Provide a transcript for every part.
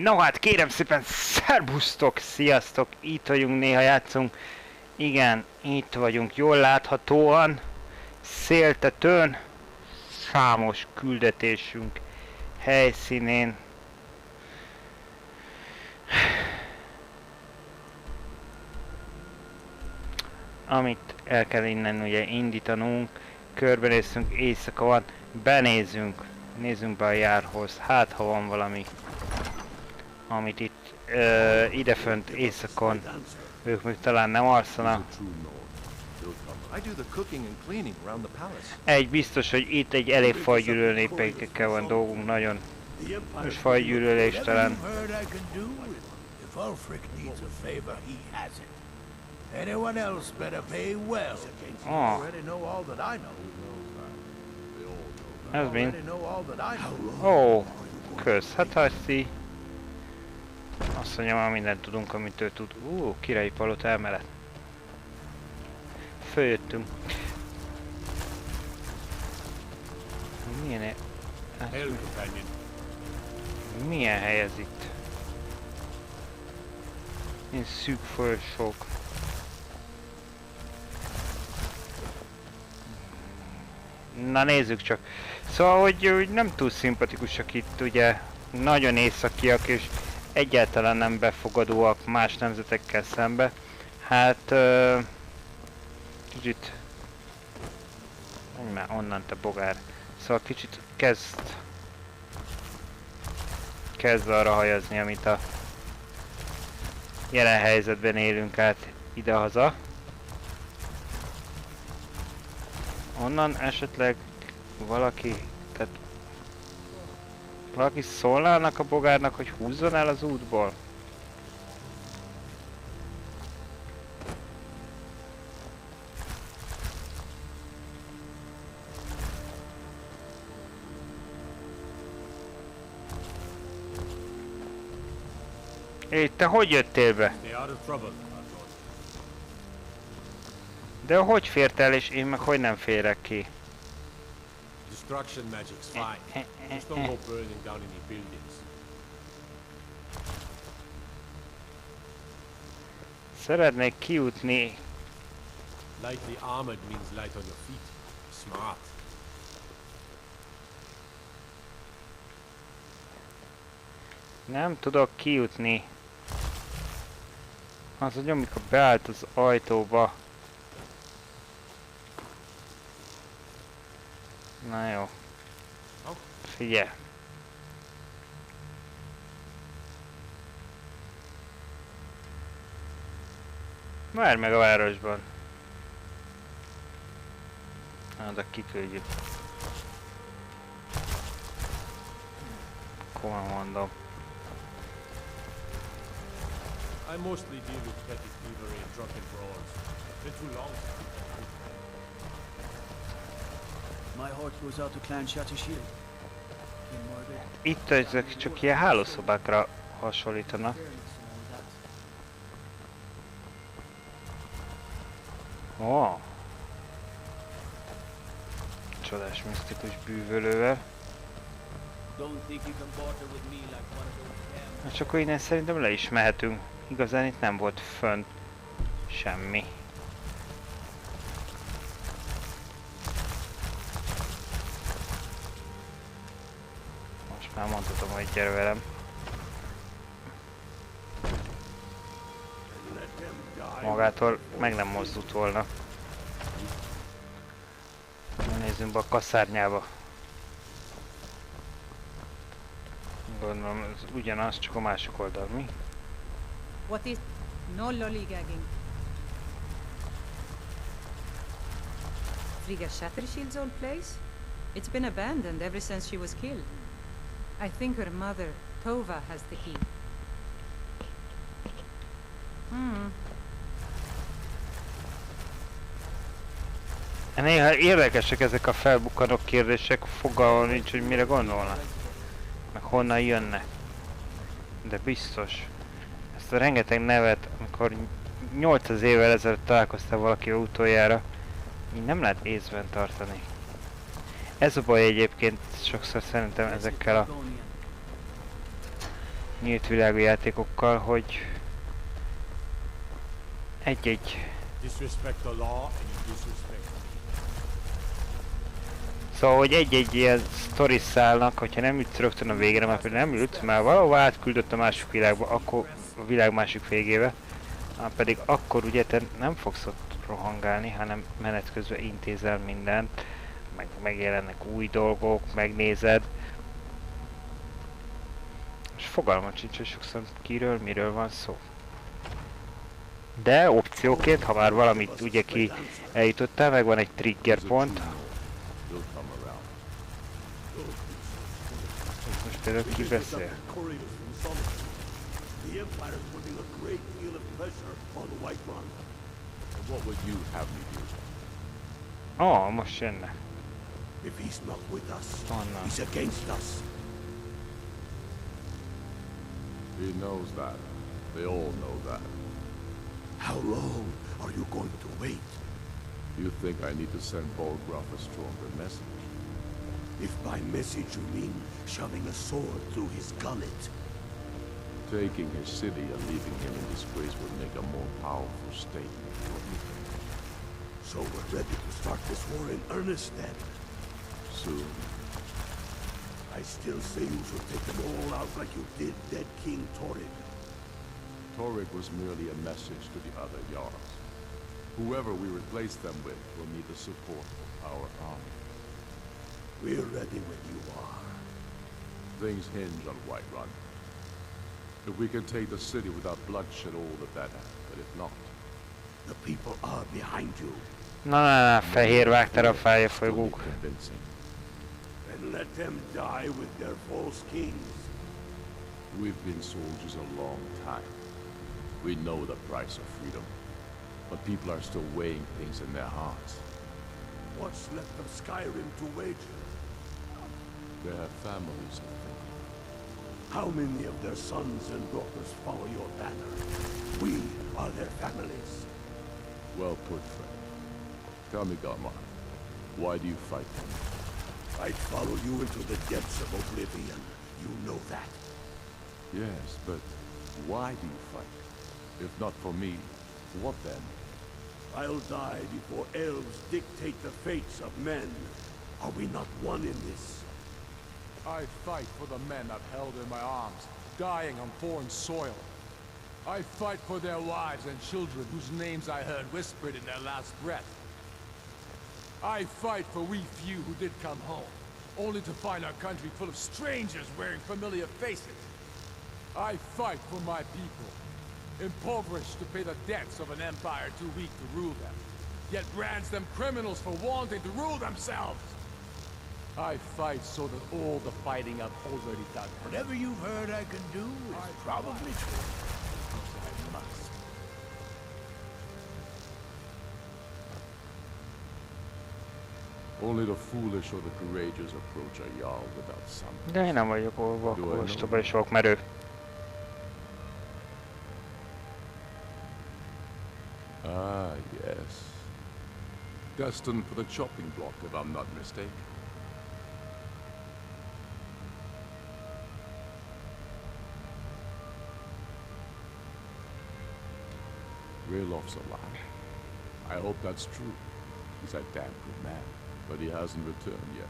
No hát kérem szépen, szerbusztok, sziasztok, itt vagyunk, néha játszunk. Igen, itt vagyunk, jól láthatóan, széltetőn, számos küldetésünk helyszínén. Amit el kell innen ugye indítanunk, körbenézzünk, éjszaka van, benézzünk, nézzünk be a járhoz, hát ha van valami, amit itt idefönt éjszakon ők még talán nem alszanak. Egy biztos, hogy itt egy elég fajgyűlölő népekkel van dolgunk, nagyon most fajgyűlöléstelen. Oh. Ez mind? Ó, kösz, hát haszi. Azt mondja, már mindent tudunk, amit ő tud. Királyi palota emelet. Följöttünk. Milyen hely ez itt? Ilyen szűk folyosók. Na nézzük csak. Szóval, hogy nem túl szimpatikusak itt, ugye, nagyon északiak és egyáltalán nem befogadóak más nemzetekkel szembe. Hát, kicsit... Menj már onnan, te bogár. Szóval kicsit kezd arra hajazni, amit a jelen helyzetben élünk át idehaza. Onnan esetleg valaki szólnának a bogárnak, hogy húzzon el az útból? Éj, te hogy jöttél be? De hogy fért el, és én meg hogy nem férek ki? Destruction magic's fine. Just don't go burning down any buildings. Szeretnék kijutni. Lightly armored means light on your feet. Smart. Nem tudok kijutni. Az, hogy amikor beállt az ajtóba. Na jó. Figyelj. Várj meg a városban. Oda kiküldjük. Komolyan mondom. I mostly deal with petty thievery and drunken brawls. Been too long. My heart goes out to Clan Shattershield. Itt ezek csak ilyen hálószobákra hasonlítanak. Ó! Csodás misztikus bűvölővel. Na csak innen szerintem le is mehetünk. Igazán itt nem volt fönt semmi. Már mondhatom, hogy gyere velem. Magától meg nem mozdult volna. Nézzünk be a kaszárnyába. Gondolom ez ugyanaz, csak a másik oldal, mi? What is no lollygagging? Frigga Shattershield's old place? It's been abandoned ever since she was killed. I think her mother, Tova, has the key. Néha érdekesek ezek a felbukkanó kérdések, fogalmam nincs, hogy mire gondolnak. Meg honnan jönnek. De biztos. Ezt a rengeteg nevet, amikor 800 évvel ezelőtt találkoztál valakivel utoljára, így nem lehet észben tartani. Ez a baj egyébként sokszor szerintem ezekkel a nyílt világú játékokkal, hogy egy-egy. Disrespect the law and you disrespect me. Szóval, hogy egy-egy ilyen sztori szállnak, hogyha nem jutsz rögtön a végére, mert például nem jutsz, már valahol átküldött a másik világba, akkor a világ másik végébe, pedig akkor ugye te nem fogsz ott rohangálni, hanem menet közben intézel mindent, megjelennek új dolgok, megnézed, és fogalmat sincs, hogy sokszor kiről, miről van szó. De opcióként, ha már valamit ugye ki eljutottál, meg van egy trigger pont. Most például ki beszél? Most jönnek. Onnan. He knows that. They all know that. How long are you going to wait? You think I need to send Bolgraf a stronger message? If by message you mean shoving a sword through his gullet. Taking his city and leaving him in disgrace would make a more powerful statement. So we're ready to start this war in earnest then? Soon. I still say you should take them all out like you did dead King Torrid. Torrid was merely a message to the other Jarls. Whoever we replace them with will need the support of our army. We're ready when you are. Things hinge on Whiterun. If we can take the city without bloodshed, all the better. But if not, the people are behind you. Na, fehér vágtál a fája folyók. And let them die with their false kings. We've been soldiers a long time. We know the price of freedom. But people are still weighing things in their hearts. What's left of Skyrim to wage? They have families, I think. How many of their sons and daughters follow your banner? We are their families. Well put, friend. Tell me, Galmar, why do you fight them? I'd follow you into the depths of oblivion. You know that. Yes, but why do you fight? If not for me, what then? I'll die before elves dictate the fates of men. Are we not one in this? I fight for the men I've held in my arms, dying on foreign soil. I fight for their wives and children whose names I heard whispered in their last breath. I fight for we few who did come home, only to find our country full of strangers wearing familiar faces. I fight for my people, impoverished to pay the debts of an empire too weak to rule them, yet brands them criminals for wanting to rule themselves. I fight so that all the fighting I've already done. Whatever you've heard I can do is probably true. I must. Only the foolish or the courageous approach a Jarl without some. De én nem vagyok olva, akkor ostoba és vagyok merő. Ah, yes. Destined for the chopping block, if I'm not mistaken. Railof's alive. I hope that's true. He's a damn good man, but he hasn't returned yet.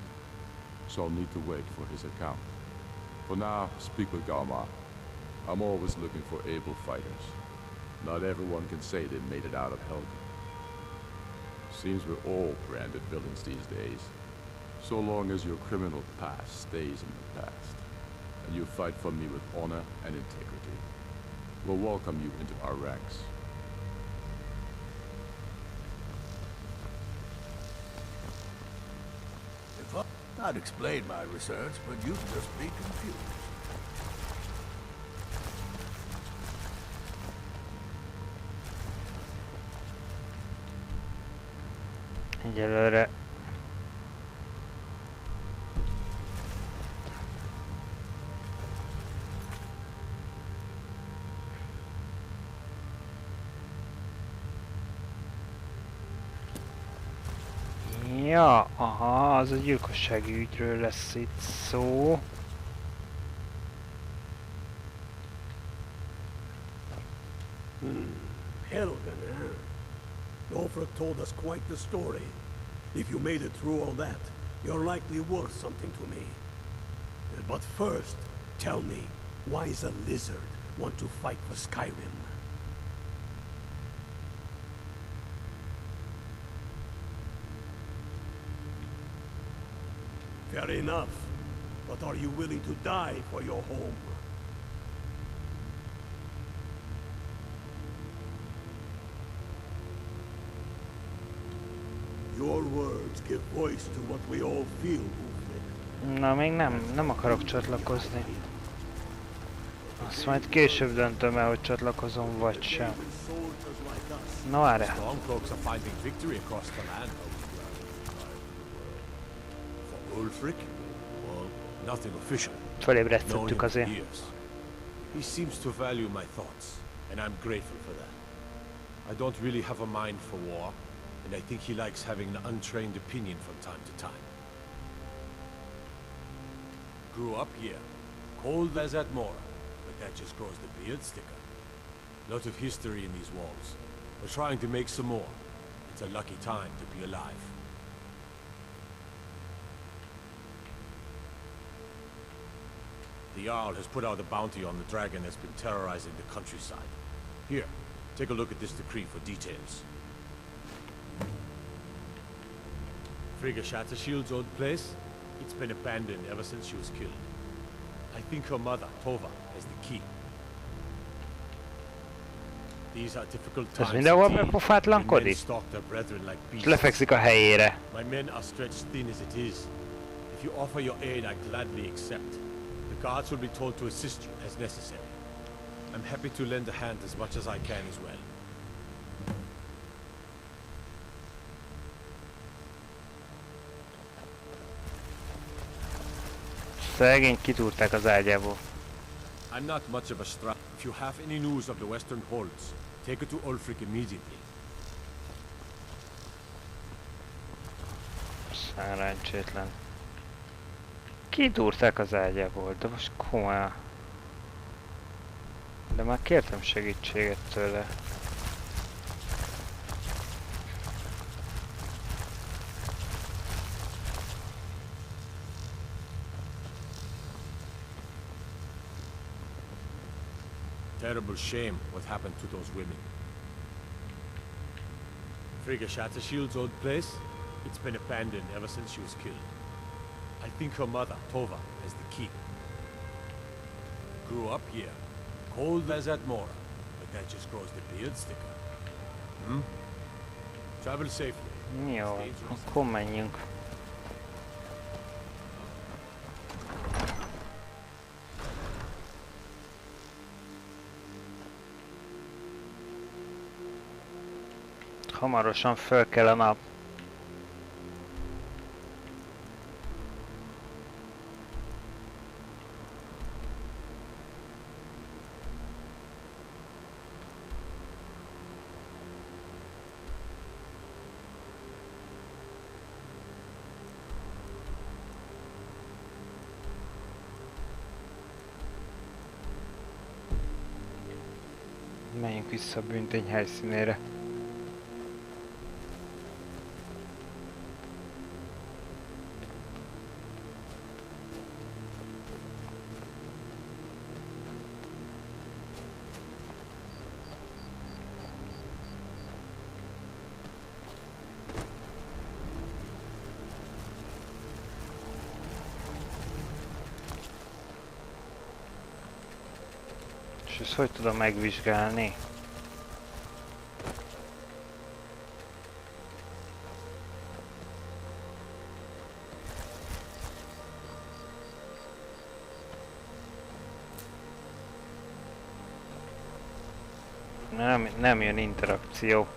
So I'll need to wait for his account. For now, speak with Galmar. I'm always looking for able fighters. Not everyone can say they made it out of Helgen. Seems we're all branded villains these days. So long as your criminal past stays in the past, and you fight for me with honor and integrity, we'll welcome you into our ranks. I'd explain my research, but you'd just be confused. Egyelőre ja, aha, az a gyilkossági ügyről lesz itt szó. Helgen, eh? Ulfric told us quite the story. If you made it through all that, you're likely worth something to me. But first, tell me, why does a lizard want to fight for Skyrim? Fair enough. But are you willing to die for your home? Your words give voice to what we all feel, Ulfric. Na, még nem akarok csatlakozni. Azt majd később döntöm el, hogy csatlakozom vagy sem. Na várjál. Stormcloaks are finding victory across the land. For Ulfric? Well, nothing official. Felébresztettük azért. He seems to value my thoughts, and I'm grateful for that. I don't really have a mind for war, and I think he likes having an untrained opinion from time to time. Grew up here, cold as at Mora, but that just grows the beard sticker. Lot of history in these walls. We're trying to make some more. It's a lucky time to be alive. The Jarl has put out a bounty on the dragon that's been terrorizing the countryside. Here, take a look at this decree for details. Frigga Shattershield's old place? It's been abandoned ever since she was killed. I think her mother, Tova, has the key. These are difficult Ez times mindenhol indeed, when men bepofátlankodik? stalk their brethren like És beasts. lefekszik a helyére. My men are stretched thin as it is. If you offer your aid, I gladly accept. The guards will be told to assist you as necessary. I'm happy to lend a hand as much as I can as well. Szegény kitúrták az ágyából. I'm not much of a strap. If you have any news of the Western Holds, take it to Ulfric immediately. Szerencsétlen. Kitúrták az ágyából, de most komolyan. De már kértem segítséget tőle. Terrible shame what happened to those women. Frigga Shattershield's old place? It's been abandoned ever since she was killed. I think her mother, Tova, has the key. Grew up here, cold as at Mora, but that just grows the beard sticker. Hmm? Travel safely. Jó, akkor menjünk. Hamarosan föl kell a nap. Menjünk vissza a bűntény helyszínére. És ezt hogy tudom megvizsgálni? Nem jön interakció.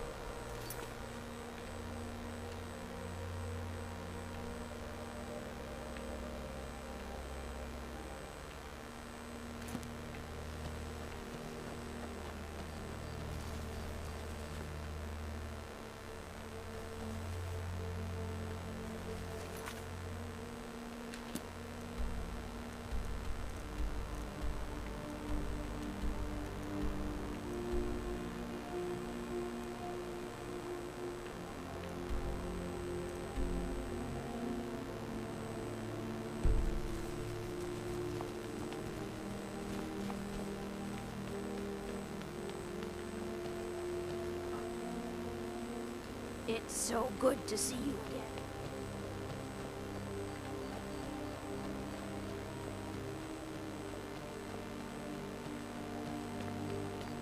So good to see you again.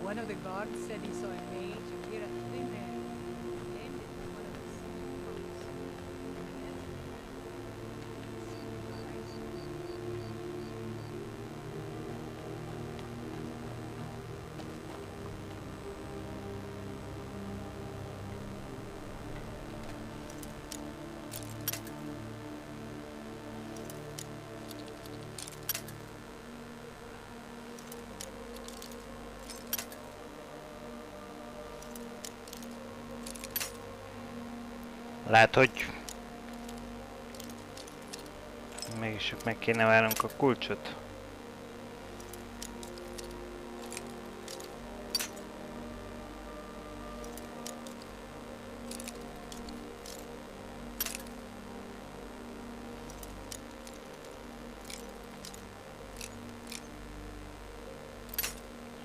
One of the guards said he saw a mage appear at the thing there. Aimed it at one of the city folks. Lehet, hogy mégis meg kéne várnunk a kulcsot.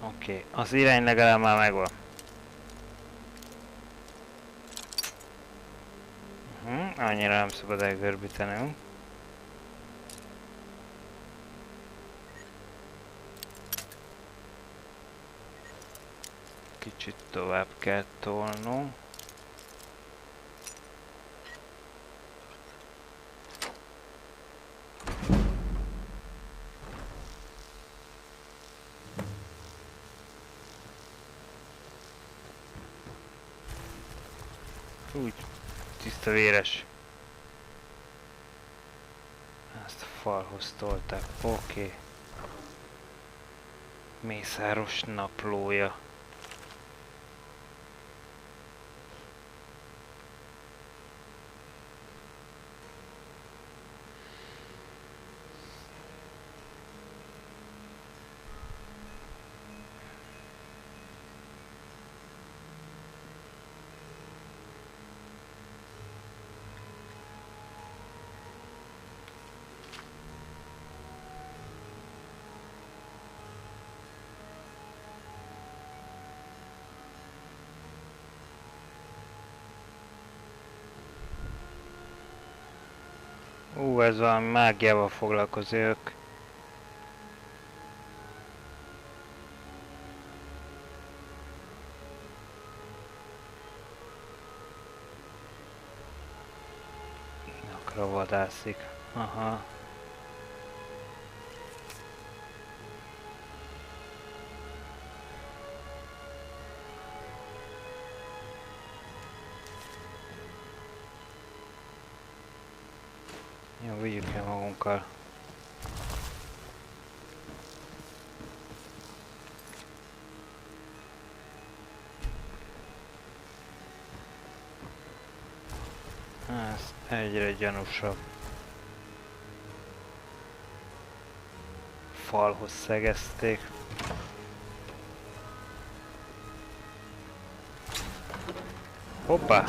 Oké, az irány legalább már megvan. Annyira nem szabad elgörbítenünk. Kicsit tovább kell tolnunk. Úgy, tiszta véres. Ezt a falhoz tolták. Oké. Mészáros naplója. Ez valami mágiával foglalkozik. Nyakra vadászik. Aha. Jó, vigyük el magunkkal. Ez egyre gyanúsabb. Falhoz szegezték. Hoppá!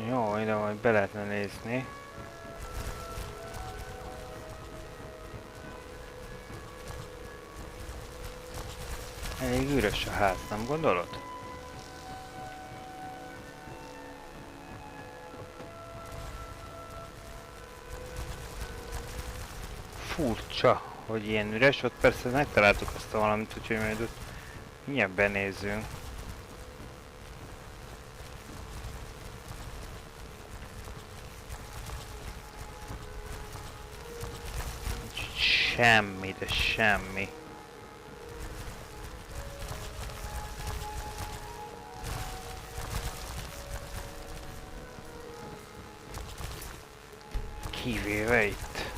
Jó, ide majd be lehetne nézni. Elég üres a ház, nem gondolod? Furcsa, hogy ilyen üres, ott persze megtaláltuk azt a valamit, úgyhogy majd ott mindjárt benézzünk. Semmi, de semmi. Kivéve itt.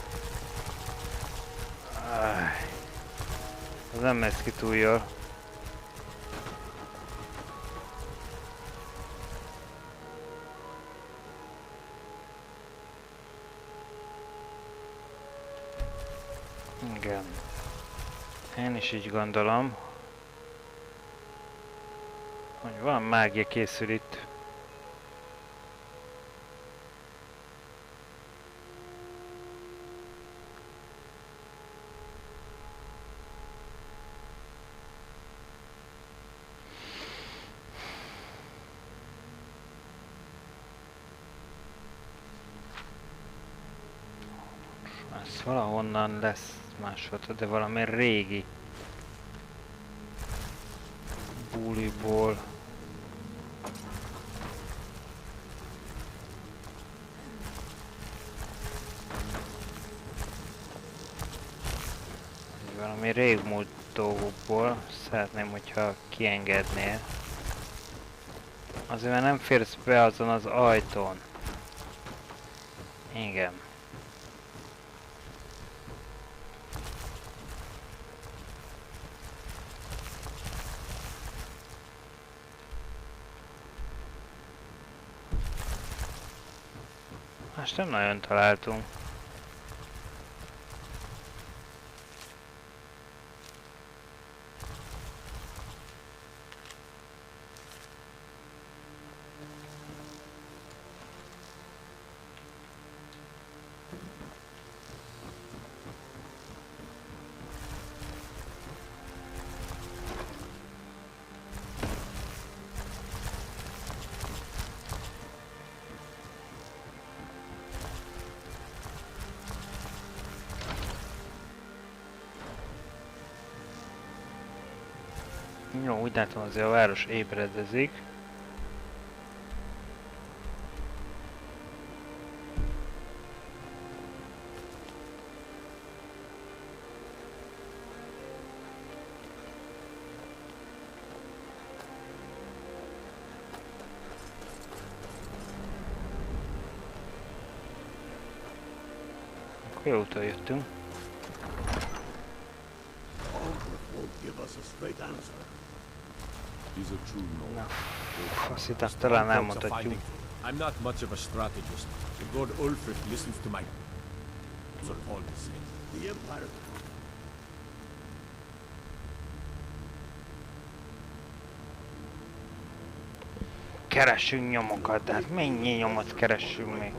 Az nem lesz ki túl jól. Igen. Én is így gondolom, hogy van mágia készül itt. Ez valahonnan lesz máshol, de valami régi buliból. Valami régmúlt dolgokból szeretném, hogyha kiengednél. Azért, mert nem férsz be azon az ajtón. Igen. Most nem nagyon találtunk. Jó, úgy látom, azért a város ébredezik. Akkor jó úton jöttünk. He's a true North. Azt hittem, talán elmondhatjuk. I'm not much of a strategist. The Lord Ulfric listens to my... sort of all the same. The Empire. Keressünk nyomokat, de hát mennyi nyomot keressünk még?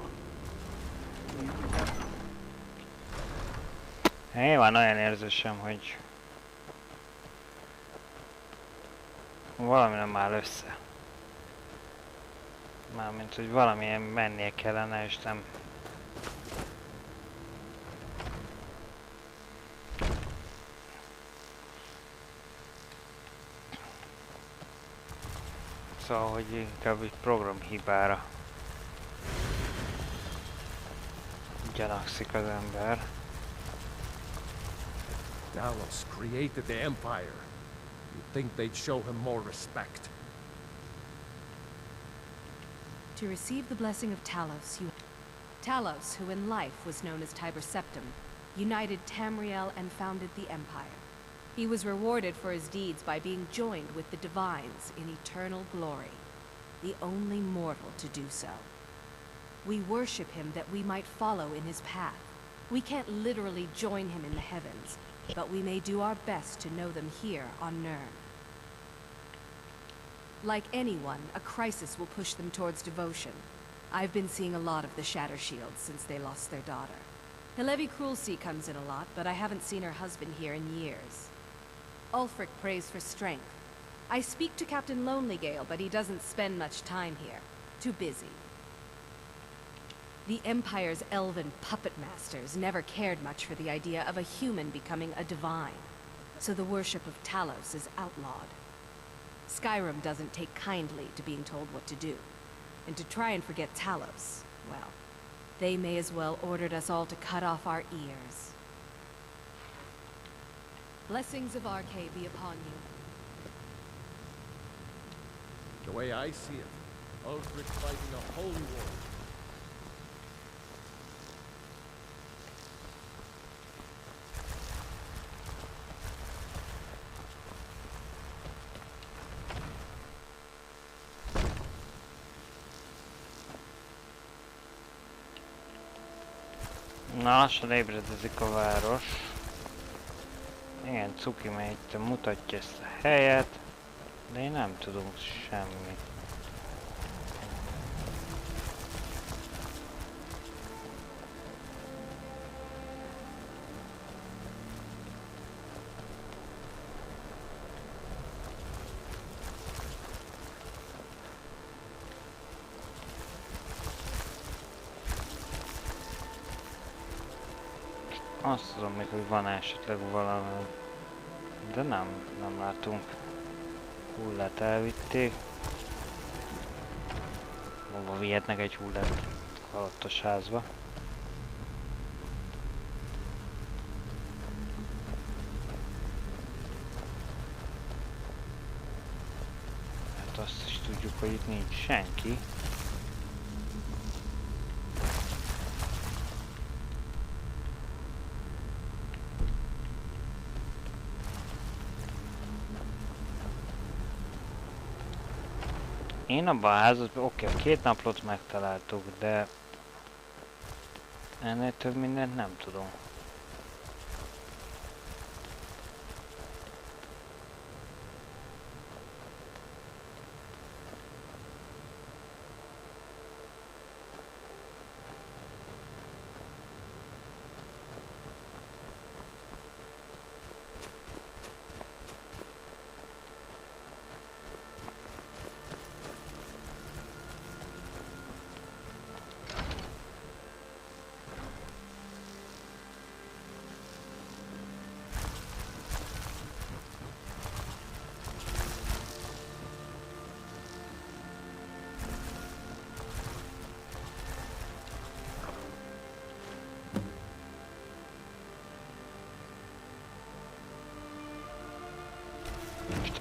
Van olyan érzésem, hogy valami nem áll össze. Mármint, hogy valamilyen mennie kellene, és nem... Szóval, hogy inkább egy programhibára gyanakszik az ember. Talos created the Empire. You'd think they'd show him more respect. To receive the blessing of Talos, Talos, who in life was known as Tiber Septim, united Tamriel and founded the Empire. He was rewarded for his deeds by being joined with the Divines in eternal glory, the only mortal to do so. We worship him that we might follow in his path. We can't literally join him in the heavens, but we may do our best to know them here on Nirn. Like anyone, a crisis will push them towards devotion. I've been seeing a lot of the Shatter Shields since they lost their daughter. Hilevi Cruelty comes in a lot, but I haven't seen her husband here in years. Ulfric prays for strength. I speak to Captain Lonelygale, but he doesn't spend much time here. Too busy. The Empire's elven puppet masters never cared much for the idea of a human becoming a divine, so the worship of Talos is outlawed. Skyrim doesn't take kindly to being told what to do, and to try and forget Talos, well, they may as well ordered us all to cut off our ears. Blessings of Arcade be upon you. The way I see it, Ulfric fighting a holy war. Na, lassan ébredezik a város. Igen, cuki, mert itt mutatja ezt a helyet, de én nem tudunk semmit. Azt tudom még, hogy van esetleg valami, de nem látunk. Hullát elvitték. Hova vihetnek egy hullát halottos házba? Hát azt is tudjuk, hogy itt nincs senki. Én abban a házat, oké, 2 naplót megtaláltuk, de ennél több mindent nem tudom.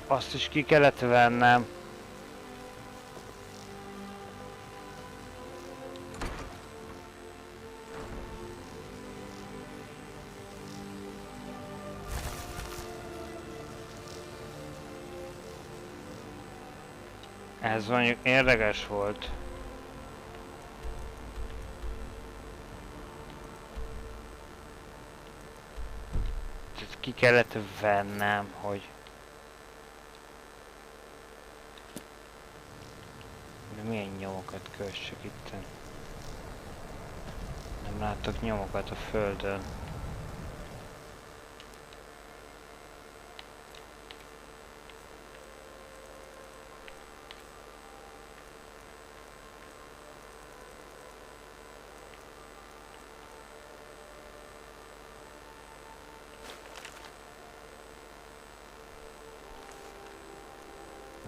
Azt is ki kellett vennem. Ez mondjuk érdekes volt. Tehát ki kellett vennem, hogy... Milyen nyomokat kössek itten? Nem látok nyomokat a földön.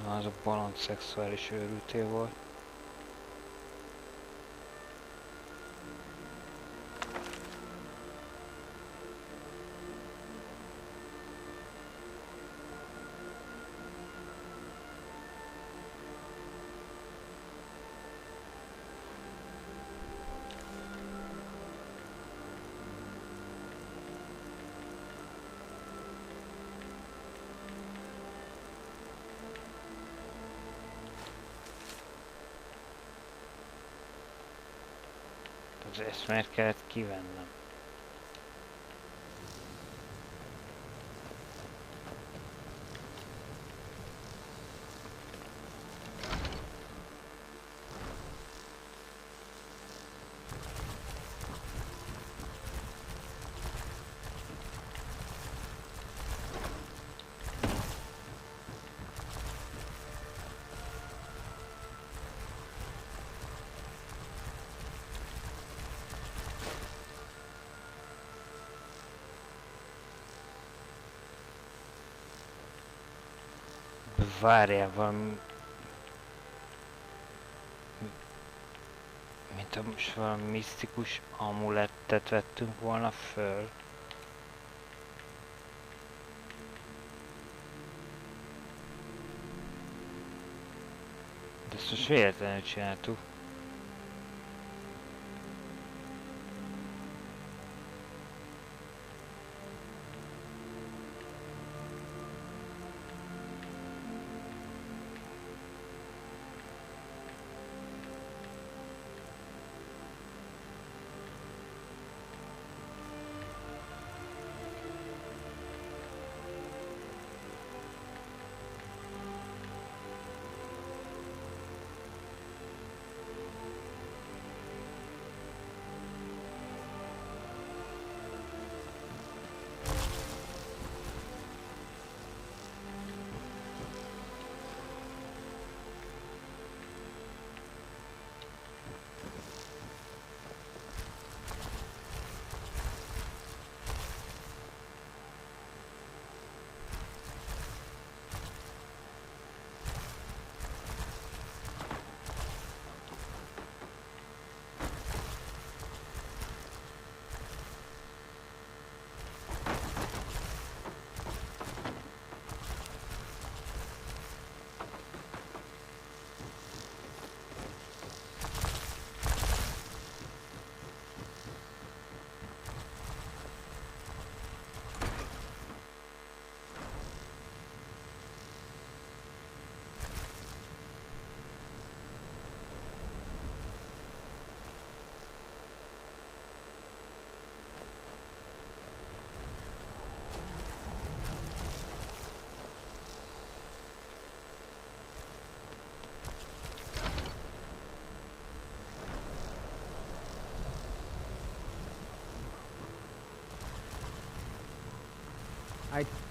Az a bolond szexuális őrülté volt. Ezt miért kellett kivennem? Várjál, valami... Mint most valami misztikus amulettet vettünk volna föl. De ezt most véletlenül csináltuk.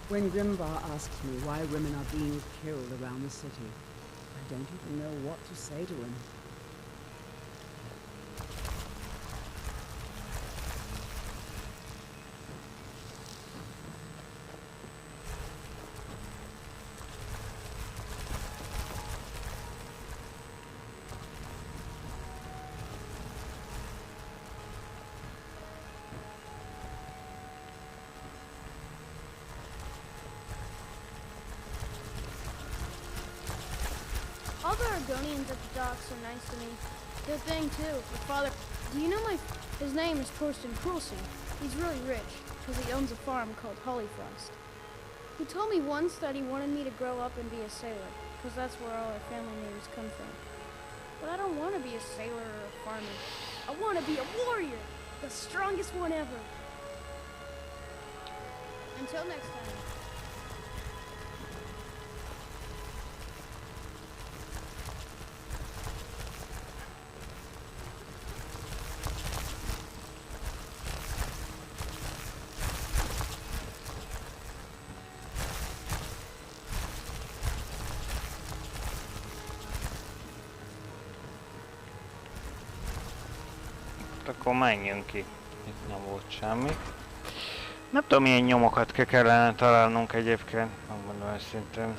When Grimbar asks me why women are being killed around the city, I don't even know what to say to him. All the Argonians at the docks are nice to me. Good thing, too. My father... Do you know his name is Torsten Krulsing. He's really rich, because he owns a farm called Hollyfrost. He told me once that he wanted me to grow up and be a sailor, because that's where all our family names come from. But I don't want to be a sailor or a farmer. I want to be a warrior! The strongest one ever! Until next time. Akkor menjünk ki. Itt nem volt semmi. Nem tudom, milyen nyomokat kellene találnunk egyébként. Megmondom őszintén.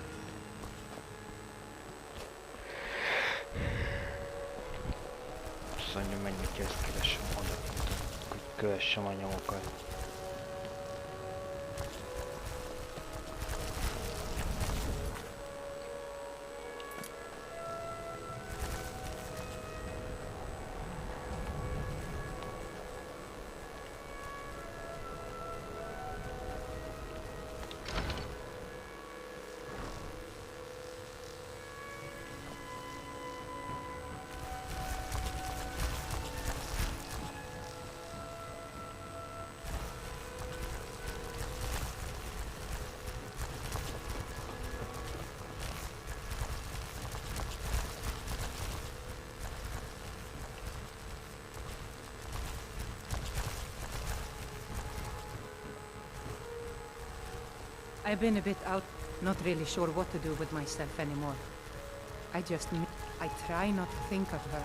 Azt mondja, mennyit ezt keresem oda, hogy kövessem a nyomokat. I've been a bit out, not really sure what to do with myself anymore. I try not to think of her.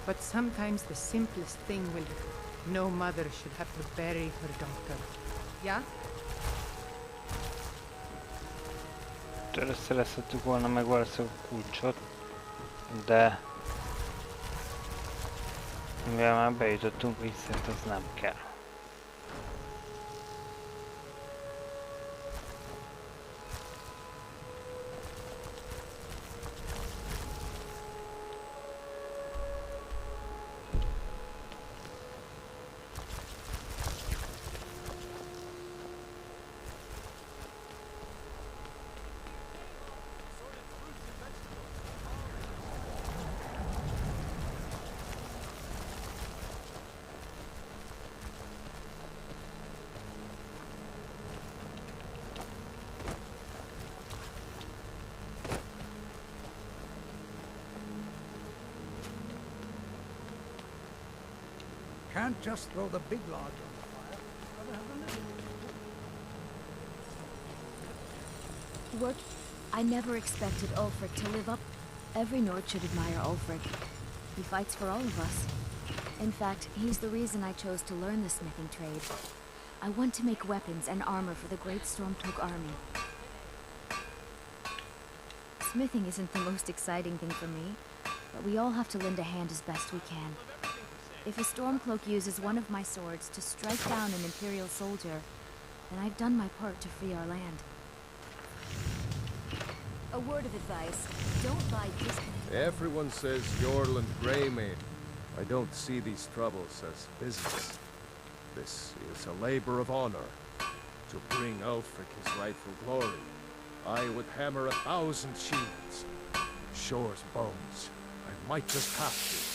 But sometimes the simplest thing will be, no mother should have to bury her daughter. Yeah? Tőle szerezhetünk volna meg valószínűleg a kulcsot, de mivel már bejutottunk vissza, az nem kell. Can't just throw the big log on the fire. Gotta have the little. What? I never expected Ulfric to live up. Every Nord should admire Ulfric. He fights for all of us. In fact, he's the reason I chose to learn the smithing trade. I want to make weapons and armor for the great Stormcloak army. Smithing isn't the most exciting thing for me, but we all have to lend a hand as best we can. If a Stormcloak uses one of my swords to strike down an Imperial soldier, then I've done my part to free our land. A word of advice, don't buy this. Everyone says Jorland Greymane. I don't see these troubles as business. This is a labor of honor. To bring Ulfric his rightful glory, I would hammer 1,000 shields. Shore's bones. I might just have to.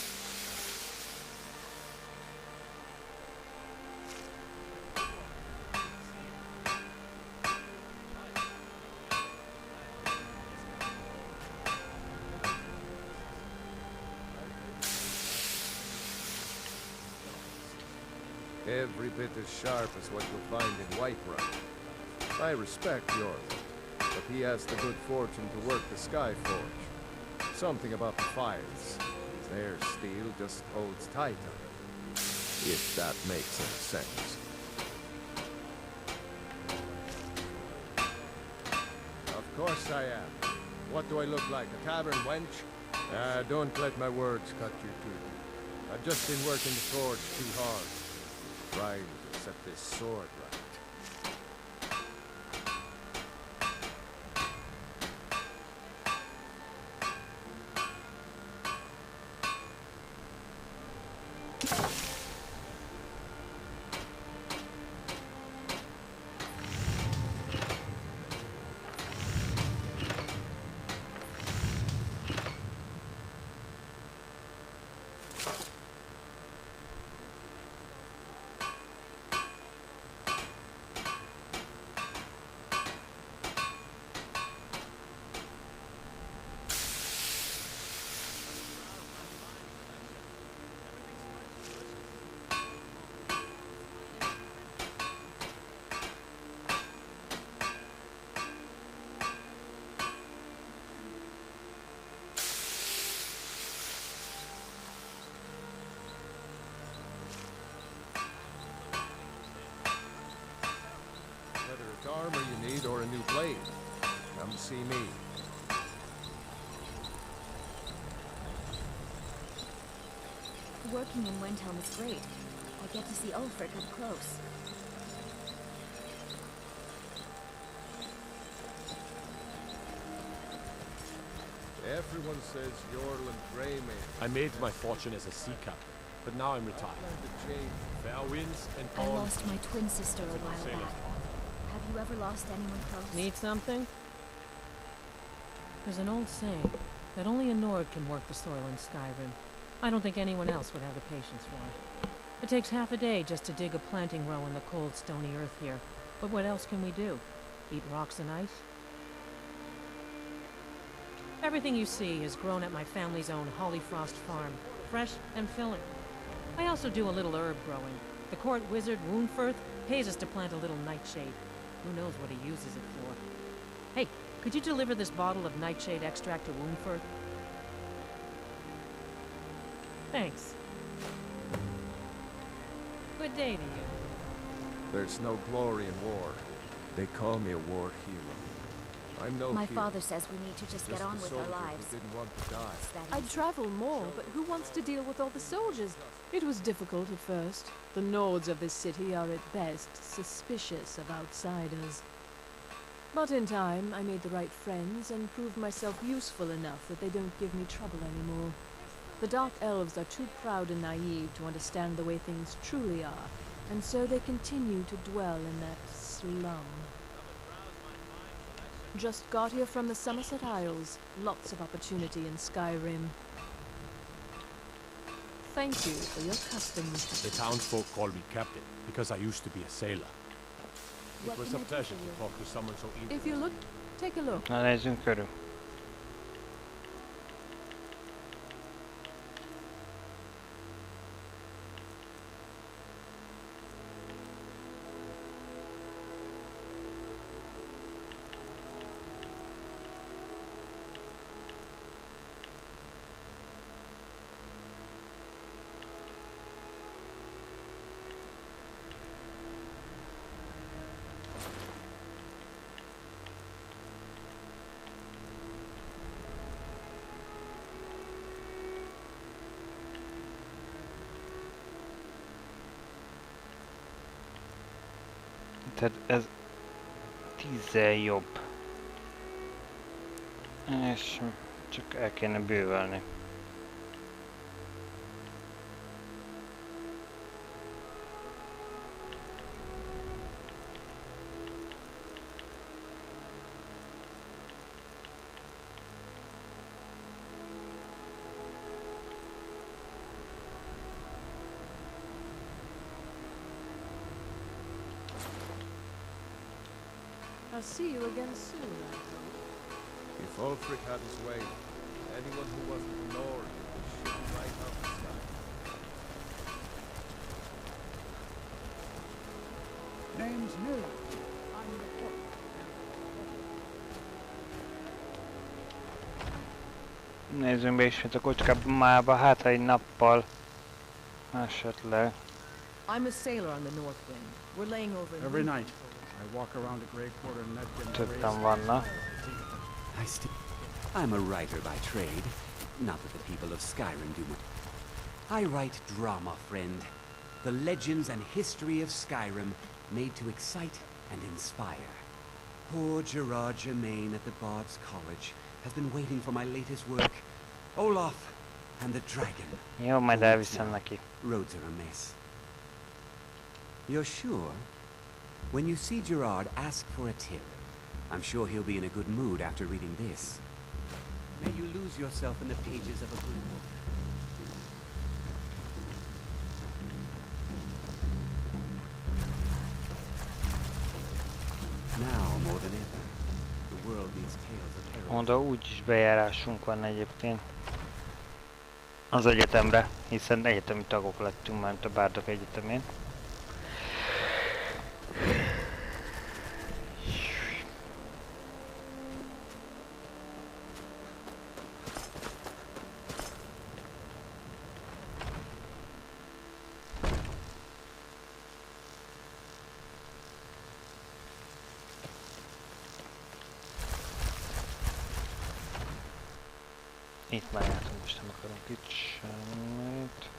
Every bit as sharp as what you'll find in Whiterun. I respect York, but he has the good fortune to work the Skyforge. Something about the fires. Their steel just holds tighter. If that makes any sense. Of course I am. What do I look like, a tavern wench? Don't let my words cut you too. I've just been working the forge too hard. Trying to set this sword right. Armor you need or a new blade, come see me. Working in Windhelm is great. I get to see Ulfric up close. Everyone says Yorland Greymane. I made my fortune as a sea captain, but now I'm retired. Fair winds and I calm. lost my twin sister a while back. Have you ever lost anyone close? Need something? There's an old saying that only a Nord can work the soil in Skyrim. I don't think anyone else would have the patience for it. It takes half a day just to dig a planting row in the cold, stony earth here. But what else can we do? Eat rocks and ice? Everything you see is grown at my family's own Hollyfrost farm, fresh and filling. I also do a little herb growing. The court wizard, Woundfirth, pays us to plant a little nightshade. Who knows what he uses it for? Hey, could you deliver this bottle of nightshade extract to Woundfirth? Thanks. Good day to you. There's no glory in war. They call me a war hero. I'm no My hero. father says we need to just get on with our lives. Who didn't want to die. I'd travel more, but who wants to deal with all the soldiers? It was difficult at first. The Nords of this city are at best suspicious of outsiders. But in time, I made the right friends and proved myself useful enough that they don't give me trouble anymore. The Dark Elves are too proud and naive to understand the way things truly are, and so they continue to dwell in that slum. Just got here from the Somerset Isles. Lots of opportunity in Skyrim. Thank you for your customs. The townsfolk call me captain because I used to be a sailor. It was a pleasure to talk to someone so eager. If you look, take a look. Na nézzünk körül. Tehát ez 10-zel jobb. És csak el kéne bővelni. I'll see you again soon, I hope. If Ulfric had his way, anyone who wasn't a Nord would be shot right out the sky. Name's Miller. I'm the cook. Nézzünk be ismét a kocsmába, hát egy nappal esetleg. I'm a sailor on the North Wind. We're laying over in Every night, I walk around the Grey Quarter Nedgen. Többen vannak. I'm a writer by trade. Not that the people of Skyrim do much. I write drama, friend. The legends and history of Skyrim made to excite and inspire. Poor Gerard Germain at the Bard's College has been waiting for my latest work, Olaf and the Dragon. Jó, majd elviszem neki. Roads are a mess. You're sure? When you see Gerard, ask for a tip. I'm sure he'll be in a good mood after reading this. May you lose yourself in the pages of a good book. Now more than ever, the world needs tales of heroes. Oda úgyis bejárásunk van egyébként az egyetemre, hiszen egyetemi tagok lettünk már a Bárdok Egyetemén. Itt már jártunk, most nem akarunk itt semmit.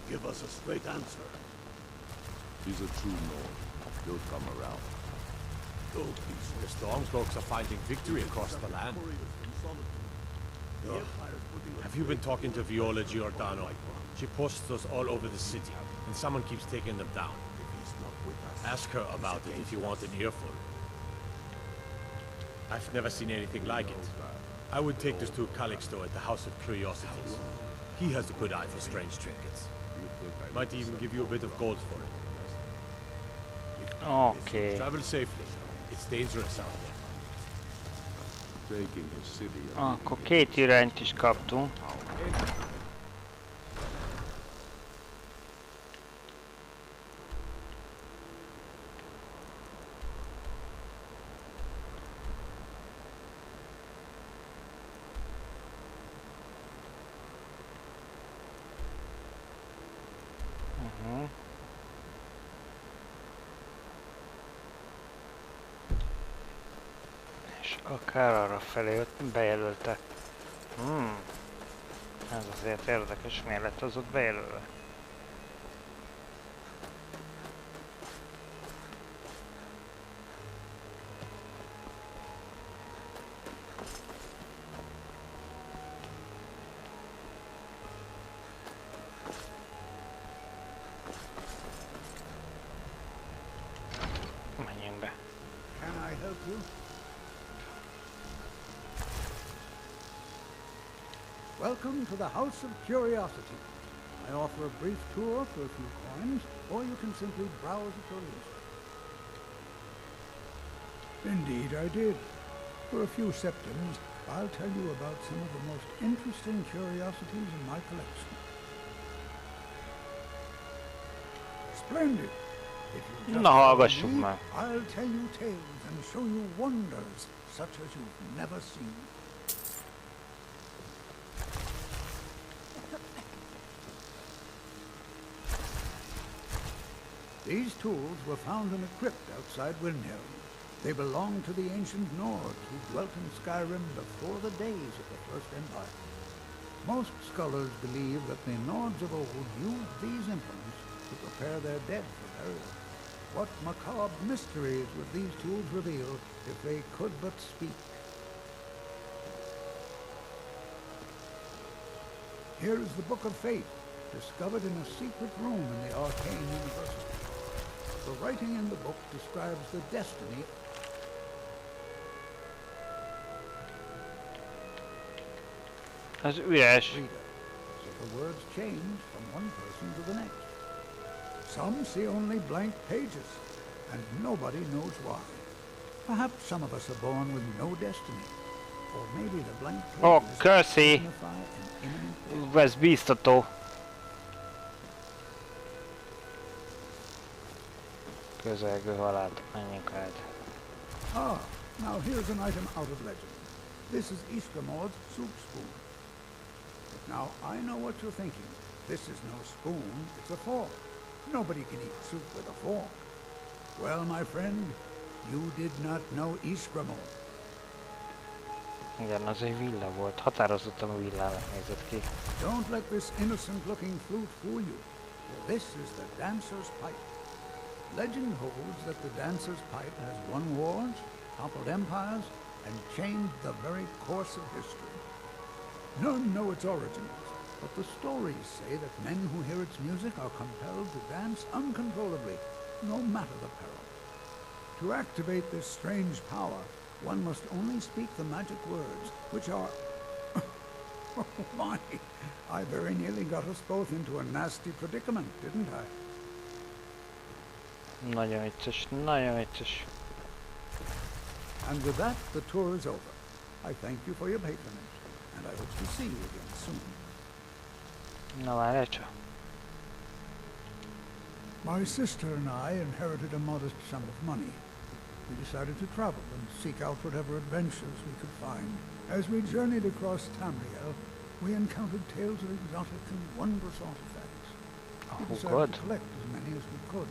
Give us a straight answer. He's a true Nord. He'll come around. The Stormcloaks are finding victory across the land. Have you been talking to Viola Giordano? She posts us all over the city, and someone keeps taking them down. Ask her about it if you want an earful. I've never seen anything like it. I would take this to Calixto at the House of Curiosities. He has a good eye for strange trinkets. Might even give you a bit of gold for it. Okay. Travel safely. It's dangerous out there. Taking his city. Akkor két irányt is kaptunk. És akár arra felé ott bejelölte. Ez azért érdekes, miért lett az ott bejelölve? Menjünk be. Can I help you? Welcome to the House of Curiosity. I offer a brief tour for a few coins, or you can simply browse at your leisure. Indeed, I did. For a few septims, I'll tell you about some of the most interesting curiosities in my collection. Splendid. If you just Na, follow hallgassuk me, meg. I'll tell you tales and show you wonders such as you've never seen. These tools were found in a crypt outside Windhelm. They belonged to the ancient Nords who dwelt in Skyrim before the days of the First Empire. Most scholars believe that the Nords of old used these implements to prepare their dead for burial. What macabre mysteries would these tools reveal if they could but speak? Here is the Book of Fate, discovered in a secret room in the Arcane University. The writing in the book describes the destiny. Az üres. So the words change from one person to the next. Some see only blank pages, and nobody knows why. Perhaps some of us are born with no destiny, or maybe the blank pages Oh, Kersey! signify an imminent death. Ez bíztató. Közelgő halált, menjünk át. Ah, now here's an item out of legend. This is Eskimo's soup spoon. Now, I know what you're thinking. This is no spoon, it's a fork. Nobody can eat soup with a fork. Well, my friend, you did not know Eskimo. Igen, az egy villa volt. Határozottan a villának nézett ki. Don't let this innocent-looking flute fool you. This is the dancer's pipe. Legend holds that the dancer's pipe has won wars, toppled empires, and changed the very course of history. None know its origins, but the stories say that men who hear its music are compelled to dance uncontrollably, no matter the peril. To activate this strange power, one must only speak the magic words, which are... Oh my! I very nearly got us both into a nasty predicament, didn't I? Nagyon vicces, nagyon vicces. And with that, the tour is over. I thank you for your patronage, and I hope to see you again soon. Na várj csak. My sister and I inherited a modest sum of money. We decided to travel and seek out whatever adventures we could find. As we journeyed across Tamriel, we encountered tales of exotic and wondrous artifacts. We decided to collect as many as we could.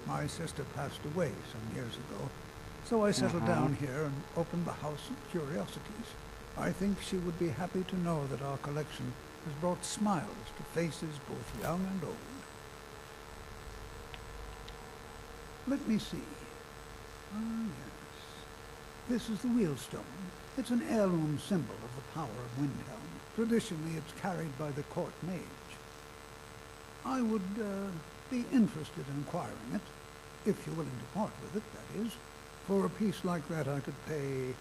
My sister passed away some years ago, so I settled down here and opened the House of Curiosities. I think she would be happy to know that our collection has brought smiles to faces both young and old. Let me see. Ah, yes. This is the wheelstone. It's an heirloom symbol of the power of Windhelm. Traditionally, it's carried by the court mage. I would be interested in acquiring it, if you're willing to part with it, that is. For a piece like that, I could pay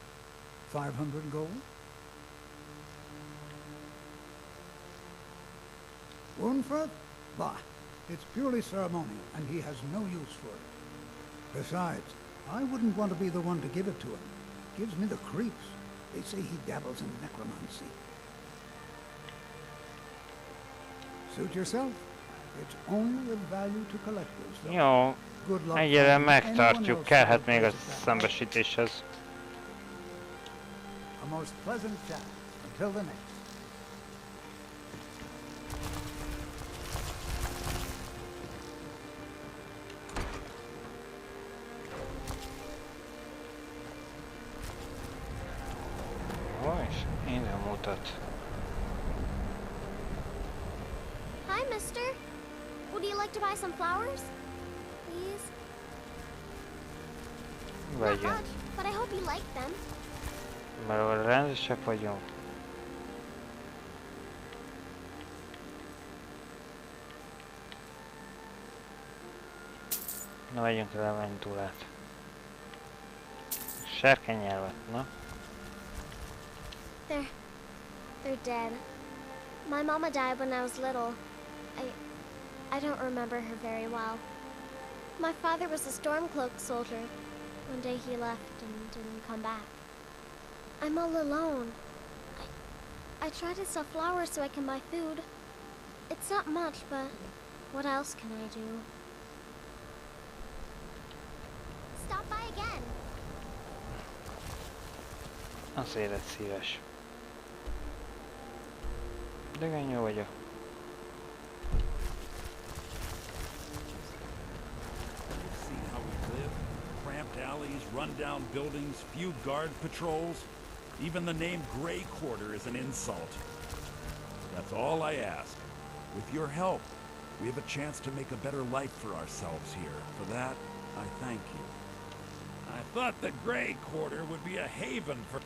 500 gold. Wunford? Bah, it's purely ceremonial, and he has no use for it. Besides, I wouldn't want to be the one to give it to him. It gives me the creeps. They say he dabbles in necromancy. Suit yourself. It's only of value to collectors. Jó, egyre megtartjuk, kellhet még a szembesítéshez. A most pleasant chat. Until the next. Innen mutat. Hi, mister. Would you like to buy some flowers? Please? Not much, but I hope you like them. Mert rendesek vagyunk. Na vegyünk el a mentúlát. Serkenyelvet, na? They're dead. My mama died when I was little. I don't remember her very well. My father was a Stormcloak soldier. One day he left and didn't come back. I'm all alone. I try to sell flowers so I can buy food. It's not much, but what else can I do? Stop by again. Az élet szíves. De jó vagyok. Cramped alleys, run-down buildings, few guard patrols. Even the name Grey Quarter is an insult. That's all I ask. With your help, We have a chance to make a better life for ourselves here. For that, I thank you. I thought the Grey Quarter would be a haven for...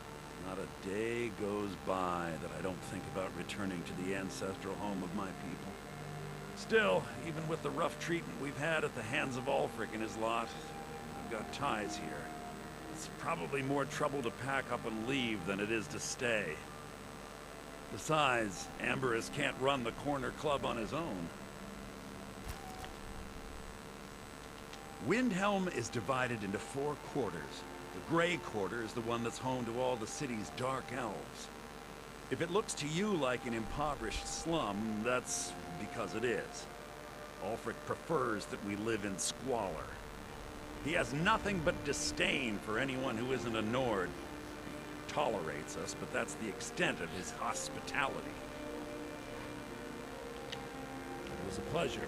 Not a day goes by that I don't think about returning to the ancestral home of my people. Still, even with the rough treatment we've had at the hands of Ulfric and his lot, I've got ties here. It's probably more trouble to pack up and leave than it is to stay. Besides, Amberus can't run the corner club on his own. Windhelm is divided into 4 quarters. The Grey Quarter is the one that's home to all the city's dark elves. If it looks to you like an impoverished slum, that's because it is. Ulfric prefers that we live in squalor. He has nothing but disdain for anyone who isn't a Nord. He tolerates us, but that's the extent of his hospitality. It was a pleasure.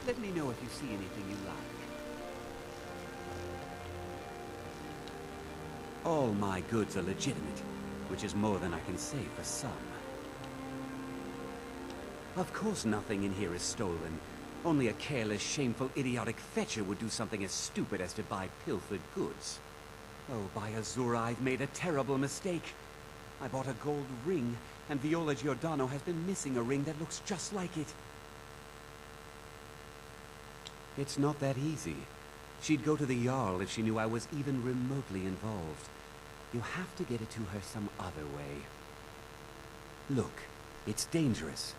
Let me know if you see anything you like. All my goods are legitimate, which is more than I can say for some. Of course nothing in here is stolen. Only a careless, shameful, idiotic fetcher would do something as stupid as to buy pilfered goods. Oh, by Azura, I've made a terrible mistake. I bought a gold ring, and Viola Giordano has been missing a ring that looks just like it. It's not that easy. She'd go to the Jarl if she knew I was even remotely involved. You have to get it to her some other way. Look, it's dangerous.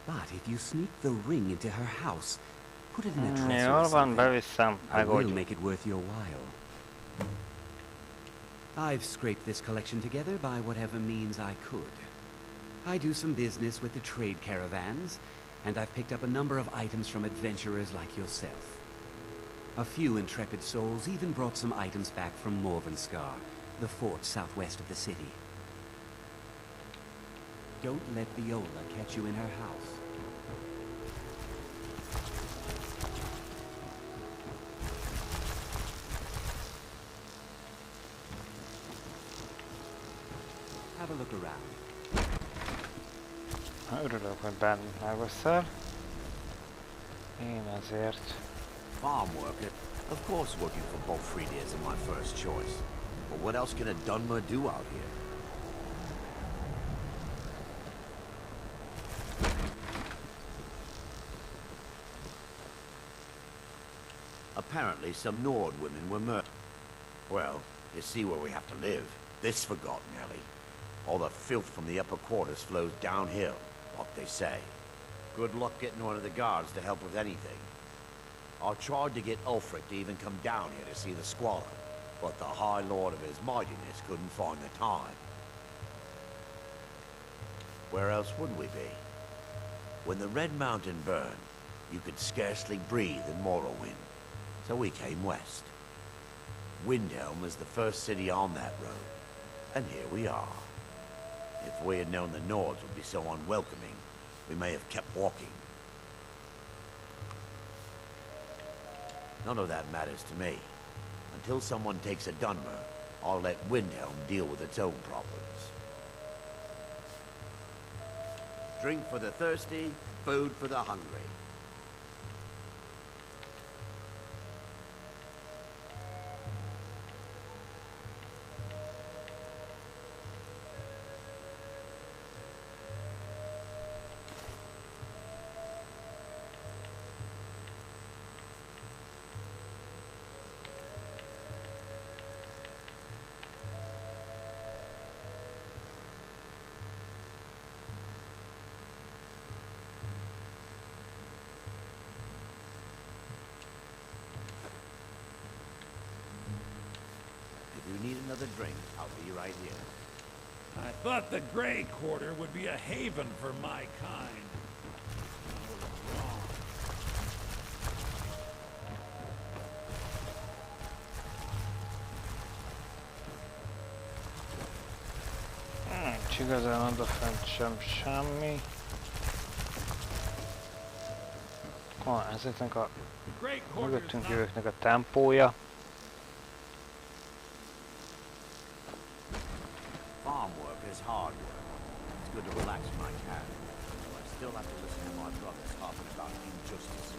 But if you sneak the ring into her house, put it in a dresser or something, I will make it worth your while. I've scraped this collection together by whatever means I could. I do some business with the trade caravans, and I've picked up a number of items from adventurers like yourself. A few intrepid souls even brought some items back from Morvenskar, the fort southwest of the city. Don't let Viola catch you in her house. Have a look around. Örülök, hogy benne megveszel. Én azért... Farm worker. Of course working for Bolfredi isn't my first choice. But what else can a Dunmer do out here? Apparently some Nord women were murdered. Well, you see where we have to live. This forgotten alley. All the filth from the upper quarters flows downhill, what they say. Good luck getting one of the guards to help with anything. I tried to get Ulfric to even come down here to see the squalor, but the High Lord of his mightiness couldn't find the time. Where else would we be? When the Red Mountain burned, you could scarcely breathe in Morrowind, so we came west. Windhelm is the first city on that road, and here we are. If we had known the Nords would be so unwelcoming, we may have kept walking. None of that matters to me. Until someone takes a Dunmer, I'll let Windhelm deal with its own problems. Drink for the thirsty, food for the hungry. Another drink, I'll be right here. I thought the Grey Quarter would be a haven for my kind. Nincs igazán odafent sem semmi. Ezeknek a mögöttünk jövőknek a tempója. Farm work is hard work. It's good to relax my cat. still have to listen to my brother talking about injustice.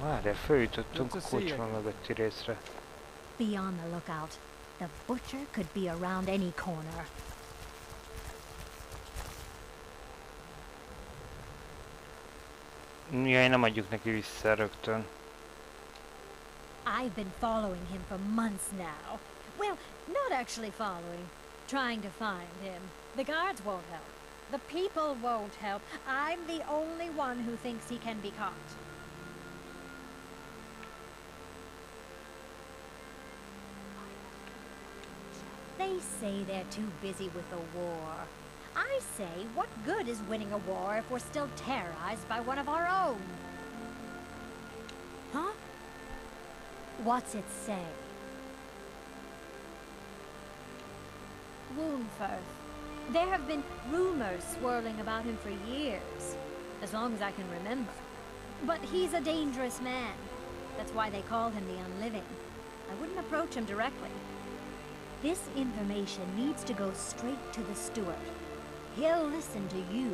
Várjál, följutottunk a kocsma mögötti részre. Be on the lookout. The butcher could be around any corner. Jaj, nem adjuk neki vissza rögtön. I've been following him for months now. Well, not actually following. Trying to find him. The guards won't help. The people won't help. I'm the only one who thinks he can be caught. They say they're too busy with the war. I say, what good is winning a war if we're still terrorized by one of our own? Huh? What's it say? Woundfirth. There have been rumors swirling about him for years, as long as I can remember. But he's a dangerous man. That's why they call him the Unliving. I wouldn't approach him directly. This information needs to go straight to the steward. He'll listen to you.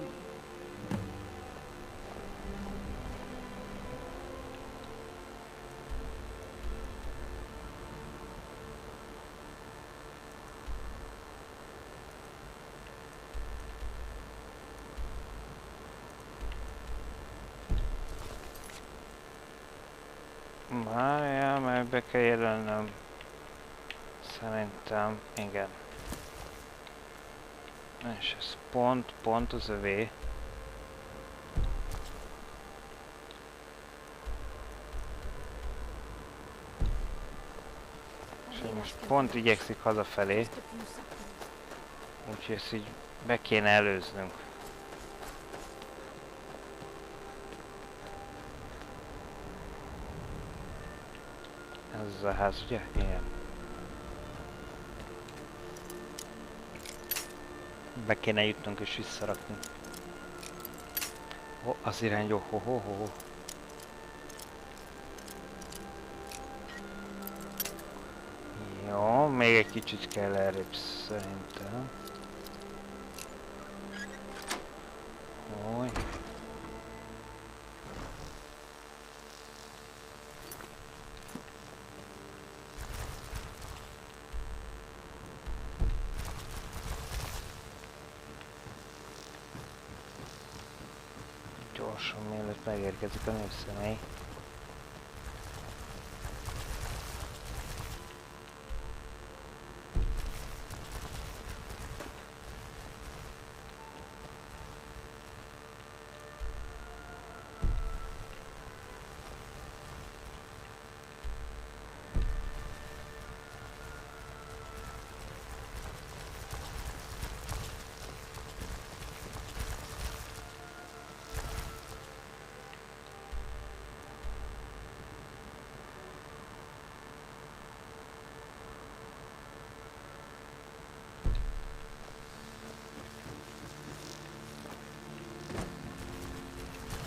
Várjál, mert be kell jelölnöm. Szerintem, igen. És ez pont az övé. És most pont igyekszik hazafelé. Úgyhogy ezt így be kéne előznünk. Ez a ház, ugye? Igen. Be kéne jutnunk és visszarakni. Oh, az irány jó, ho. Jó, még egy kicsit kell errébb szerintem. Oly. Gyorsan, mielőtt megérkezik a nőszemély.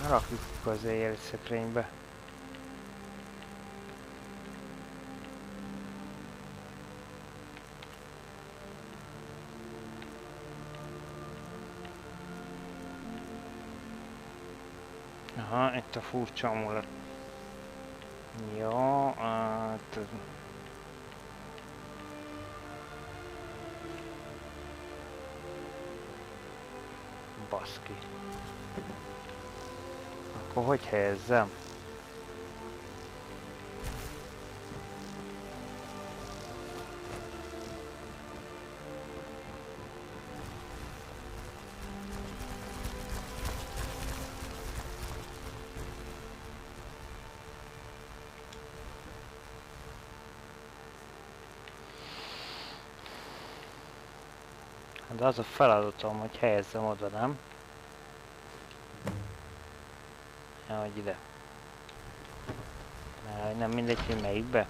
Rakjuk az éjjeli szekrénybe. Aha, itt a furcsa amulet. Jó, hát... Baszki. Akkor hogy helyezzem? De az a feladatom, hogy helyezzem oda, nem? Ja, hogy ide. Mert nem mindegy, hogy melyikbe.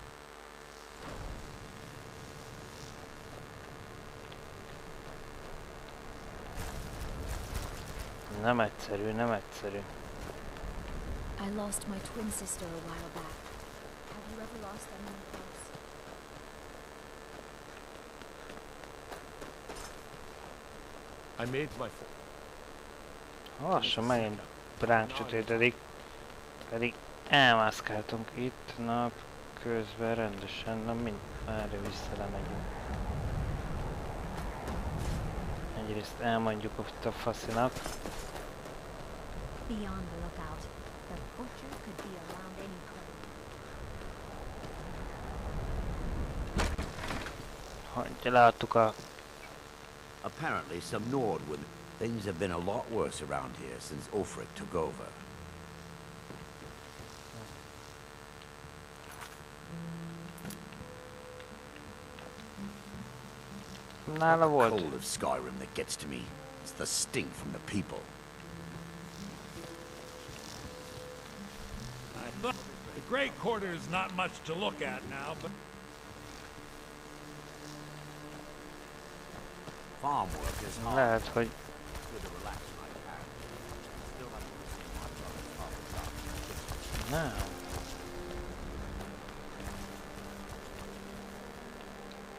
Nem egyszerű, nem egyszerű. I lost my twin sister a while back. Have you ever lost anyone close? I made my Lassan megint ránk sötétedik. Pedig elmászkáltunk itt nap közben rendesen, na mind erre vissza lemegyünk. Egyrészt elmondjuk ott a faszinak. Be on the lookout. The butcher could be around any corner. Hogy láttuk a... Apparently some Nord women. Things have been a lot worse around here since Ulfric took over. Nála The volt. cold of Skyrim that gets to me. It's the stink from the people. The Great Quarter is not much to look at now, but Farm work is hard. Lehet, hogy... With a relaxed night out. Still have to see my brother's father's house. Nem.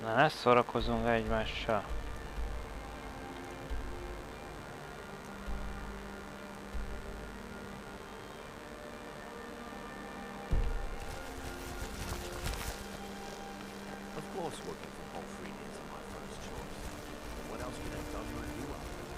Na, ne szórakozunk egymással. Of course, working from home freely isn't my first choice. But what else could I tell you and do out there?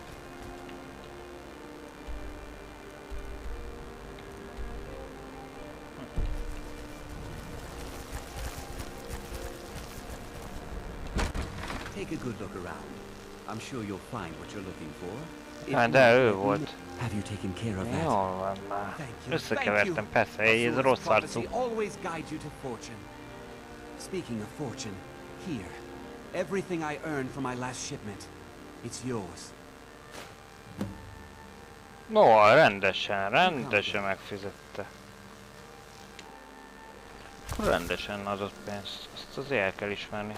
Take a good look around. I'm sure you'll find what you're looking for. If Hát not, de ő let me volt. know. Have you taken care of that? Jól van már. Thank you. Összekevertem, persze, ez A rossz fool's prophecy arcú. always guides you to fortune. Speaking of fortune, here. Everything I earned from my last shipment. It's yours. No, rendesen megfizette. Rendesen adott pénzt, azt azért el kell ismerni.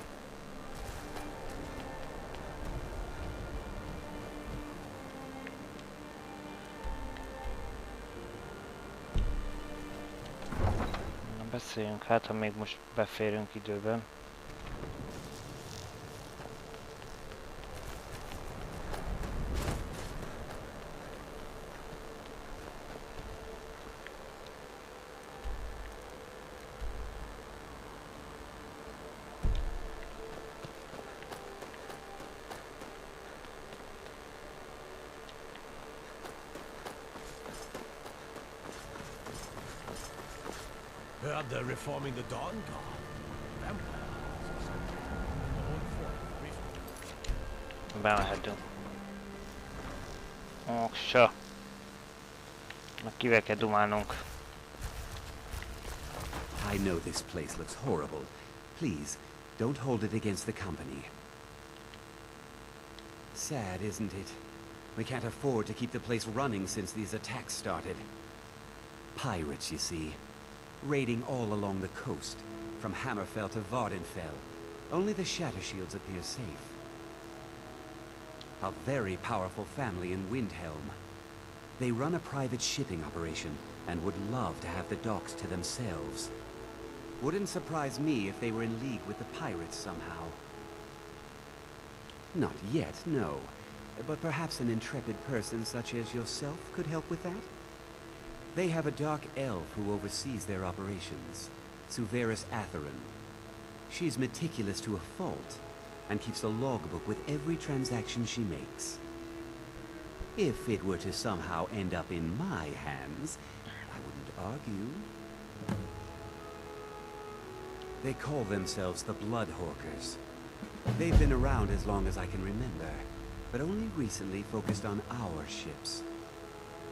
Na, beszéljünk, hát ha még most beférünk időben. Heard they're reforming the Dawn Guard. Vampires or something. Old form. Bemehetünk. Oksa. Na, kivel kell dumálnunk? I know this place looks horrible. Please, don't hold it against the company. Sad, isn't it? We can't afford to keep the place running since these attacks started. Pirates, you see. Raiding all along the coast, from Hammerfell to Vardenfell. Only the Shattershields appear safe. A very powerful family in Windhelm. They run a private shipping operation and would love to have the docks to themselves. Wouldn't surprise me if they were in league with the pirates somehow. Not yet, no. But perhaps an intrepid person such as yourself could help with that? They have a dark elf who oversees their operations, Suveris Atherin. She's meticulous to a fault, and keeps a logbook with every transaction she makes. If it were to somehow end up in my hands, I wouldn't argue. They call themselves the Bloodhawkers. They've been around as long as I can remember, but only recently focused on our ships.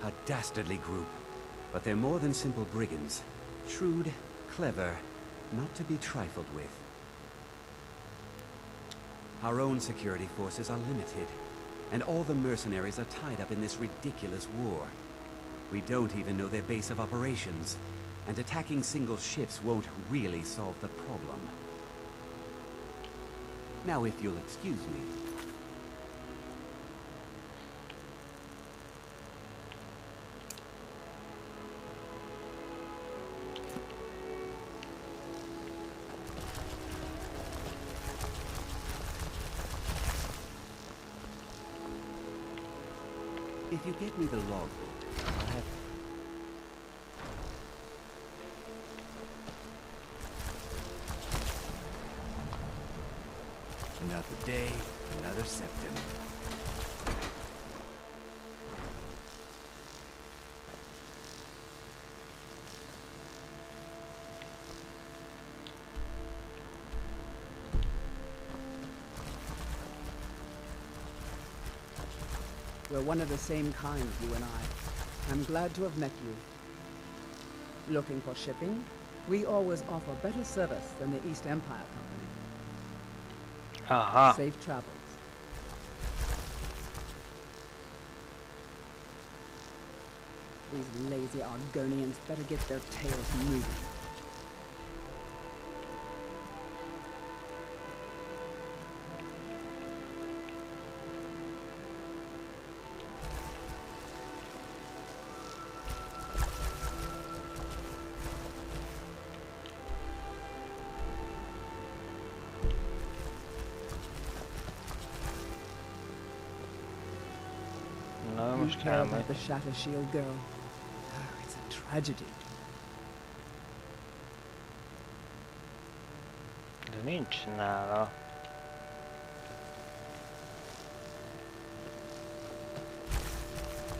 A dastardly group, but they're more than simple brigands. Shrewd, clever, not to be trifled with. Our own security forces are limited, and all the mercenaries are tied up in this ridiculous war. We don't even know their base of operations, and attacking single ships won't really solve the problem. Now, if you'll excuse me. If you get me the logbook, I'll have... Another day, another septum. We're one of the same kind, you and I. I'm glad to have met you. Looking for shipping? We always offer better service than the East Empire Company. Aha. Safe travels. These lazy Argonians better get their tails moving. You care about the Shatter Shield girl. Oh, it's a tragedy. De nincs nála.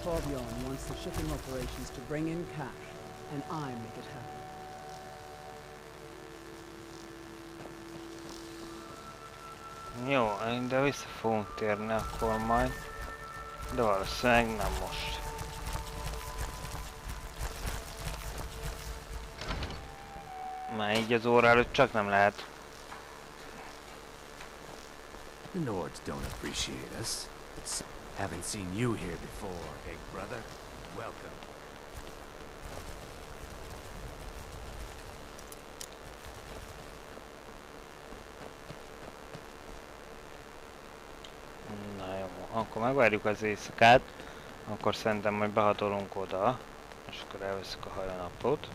Torbjorn wants the shipping operations to bring in cash, and I make it happen. Jó, de vissza fogunk térni akkor majd. De valószínűleg nem most. Már így az óra előtt csak nem lehet. The Nords don't appreciate us. Haven't seen you here before, big brother. Welcome. Na jó, akkor megvárjuk az éjszakát, akkor szerintem majd behatolunk oda, és akkor elveszük a hajónaplót.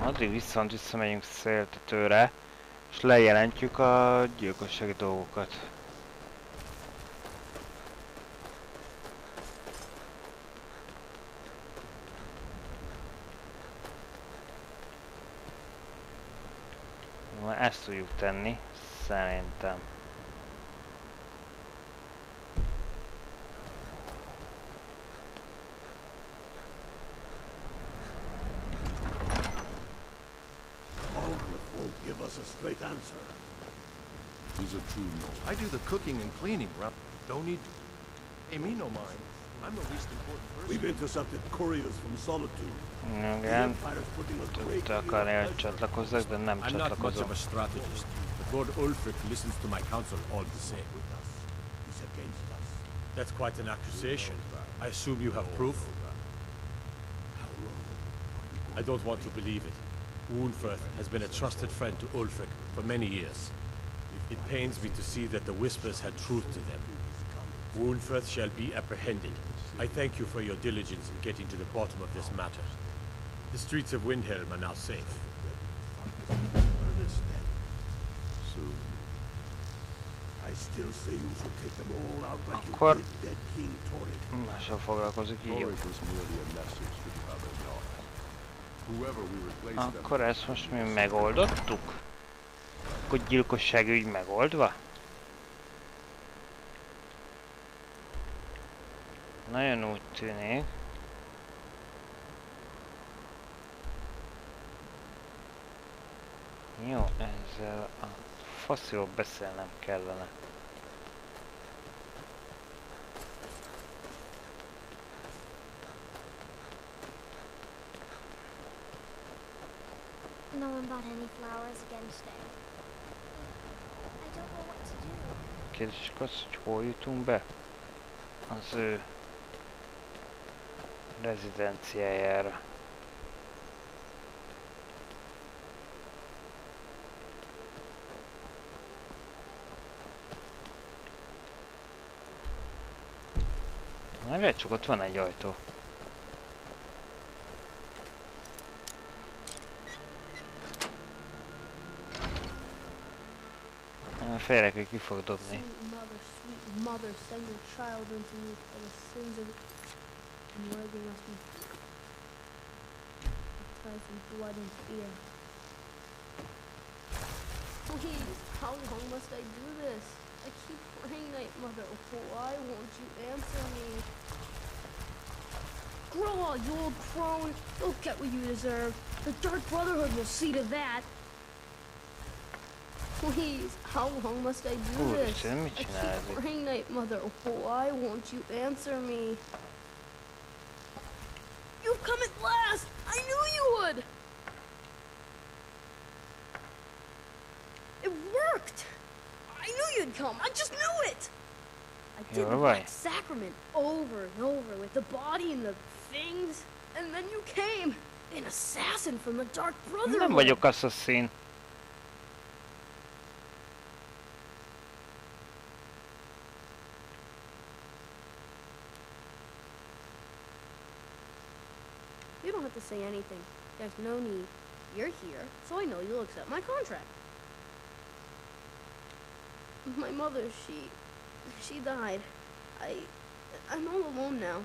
Addig viszont visszamegyünk széltetőre, és lejelentjük a gyilkossági dolgokat. Ezt tudjuk tenni, szerintem. Straight answer. He's a true Nord. I do the cooking and cleaning, bro. Don't need... Hey, me no mind. I'm the least important person. We've intercepted couriers from Solitude. Igen, tudtak arra csatlakozzak, de nem I'm not much csatlakozom. of a strategist, but Lord Ulfric listens to my counsel all the same. He's against us. That's quite an accusation. I assume you have proof? I don't want to believe it. Woundfirth has been a trusted friend to Ulfric for many years. It pains me to see that the Whispers had truth to them. Woundfirth shall be apprehended. I thank you for your diligence in getting to the bottom of this matter. The streets of Windhelm are now safe. Soon. I still say you should take them all out like you Akkor did dead King Torrid. mással foglalkozik, így jó. Torrid was merely a message to the other Nord. Whoever we replaced them. Akkor ezt most mi megoldottuk? Akkor gyilkosságügy megoldva? Nagyon úgy tűnik. Jó, ezzel a faszról beszélnem kellene. No one bought any flowers again today. I don't know what to do. kérdések az, hogy hol jutunk be az ő rezidenciájára. Már csak ott van egy ajtó. Félek, hogy ki fog dobni. Mother, send your child into me for the sins of and worthy must be baptized in blood and fear. Please, how long must I do this? I keep praying, night mother. Why won't you answer me? Grow up, you old crone. You'll get what you deserve. The Dark Brotherhood will see to that. Please, how long must I do this? I keep praying, night mother. Why won't you answer me? You've come at last! I knew you would! It worked! I knew you'd come! I just knew it! I did the Black Sacrament over and over with the body and the things, and then you came! An assassin from the Dark Brotherhood! Nem vagyok assassin. You don't have to say anything. There's no need. You're here, so I know you'll accept my contract. My mother, she died. I'm all alone now.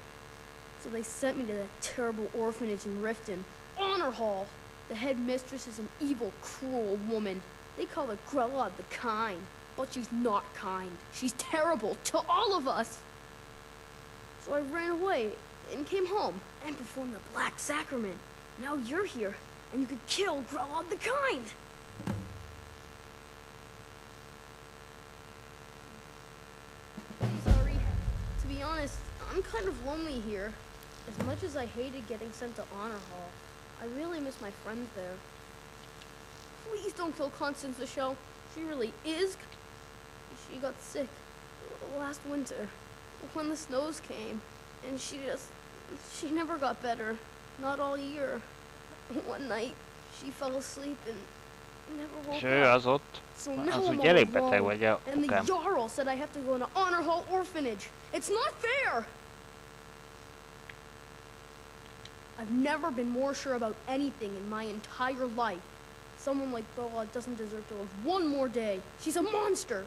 So they sent me to that terrible orphanage in Riften. Honor Hall! The head mistress is an evil, cruel woman. They call her Grella the Kind. But she's not kind. She's terrible to all of us. So I ran away and came home and performed the Black Sacrament. Now you're here, and you could kill Grella the Kind! Sorry. To be honest, I'm kind of lonely here. As much as I hated getting sent to Honor Hall, I really miss my friends there. Please don't kill Constance the Shell. She really is. She got sick last winter when the snows came, and she never got better. Not all year. One night, she fell asleep and never woke up. So now I'm all alone. And the Jarl said I have to go into Honor Hall Orphanage. It's not fair! I've never been more sure about anything in my entire life. Someone like Bella doesn't deserve to live one more day. She's a monster!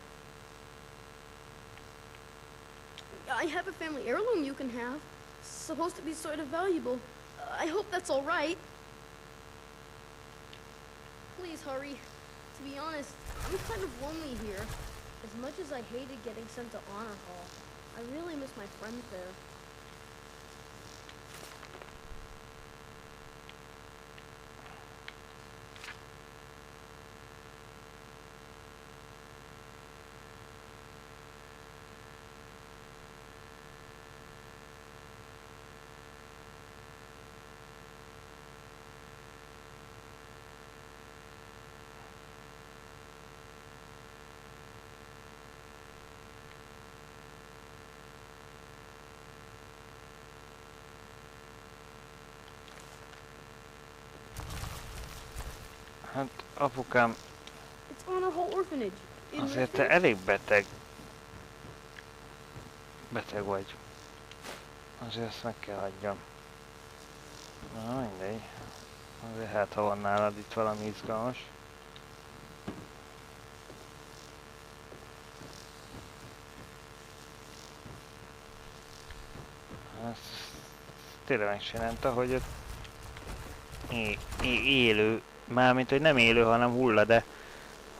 I have a family heirloom you can have. Supposed to be sort of valuable. I hope that's all right. Please hurry. To be honest, I'm kind of lonely here. As much as I hated getting sent to Honor Hall, I really miss my friends there. Hát apukám, azért te elég beteg vagy. Azért ezt meg kell hagyjam. Na mindegy. Azért hát ha van nálad itt valami izgalmas. Ezt tényleg megcsinálta, hogy ott élő, mármint hogy nem élő, hanem hulla, de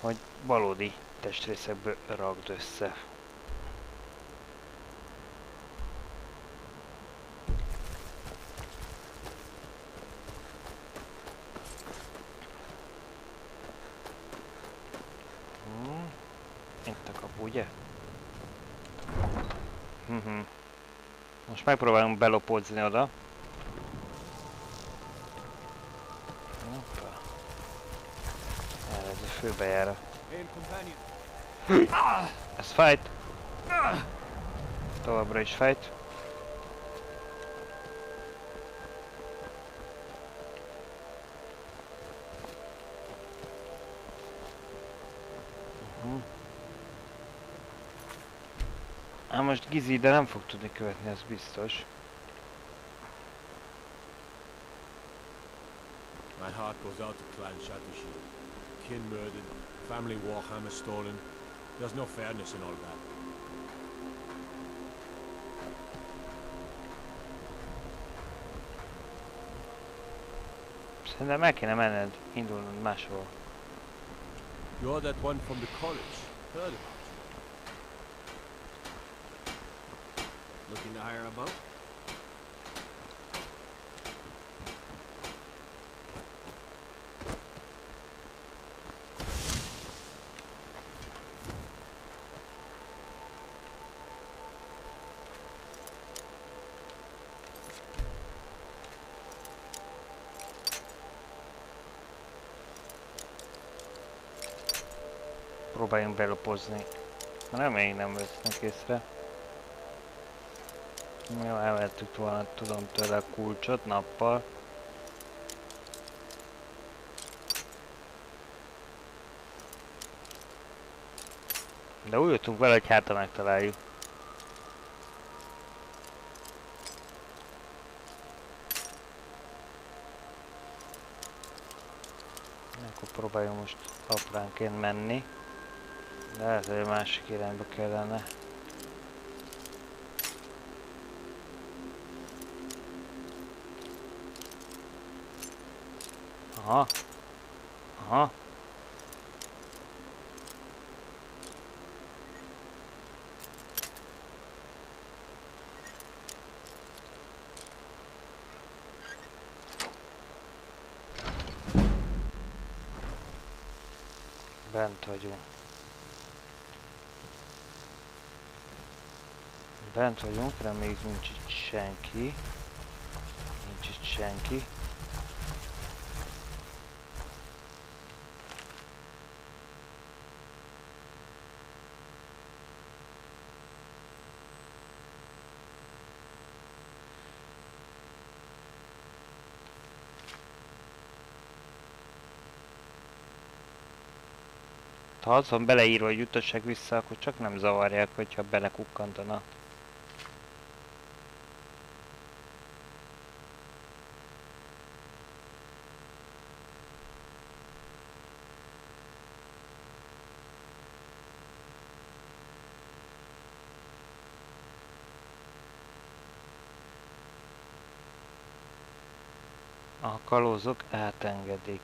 hogy valódi testrészekből ragd össze. Itt a kapu, ugye? Most megpróbálunk belopódzni oda. Ez a főbejára. Ez fight! Továbbra is fájt. Hát most Gizi ide nem fog tudni követni, ez biztos. My heart goes out to Clan Shatushi. Kin murdered, family warhammer stolen. There's no fairness in all that. Szerintem el kéne menned, indulnod máshol. You're that one from the college. Heard about you. Looking to hire a boat? Próbáljunk belopozni. Reméljük nem vesznek észre. Jó, elvettük volna, tudom tőle a kulcsot nappal. De úgy jöttünk vele, hogy hátra megtaláljuk. Akkor próbáljunk most apránként menni. De lehet, hogy a másik irányba kellene. Aha. Aha. Bent vagyunk. Bent vagyunk, reméljük nincs itt senki. Nincs itt senki. Ha az van beleírva, hogy utassák vissza, akkor csak nem zavarják, hogyha belekukkantana. A kalózok átengedik.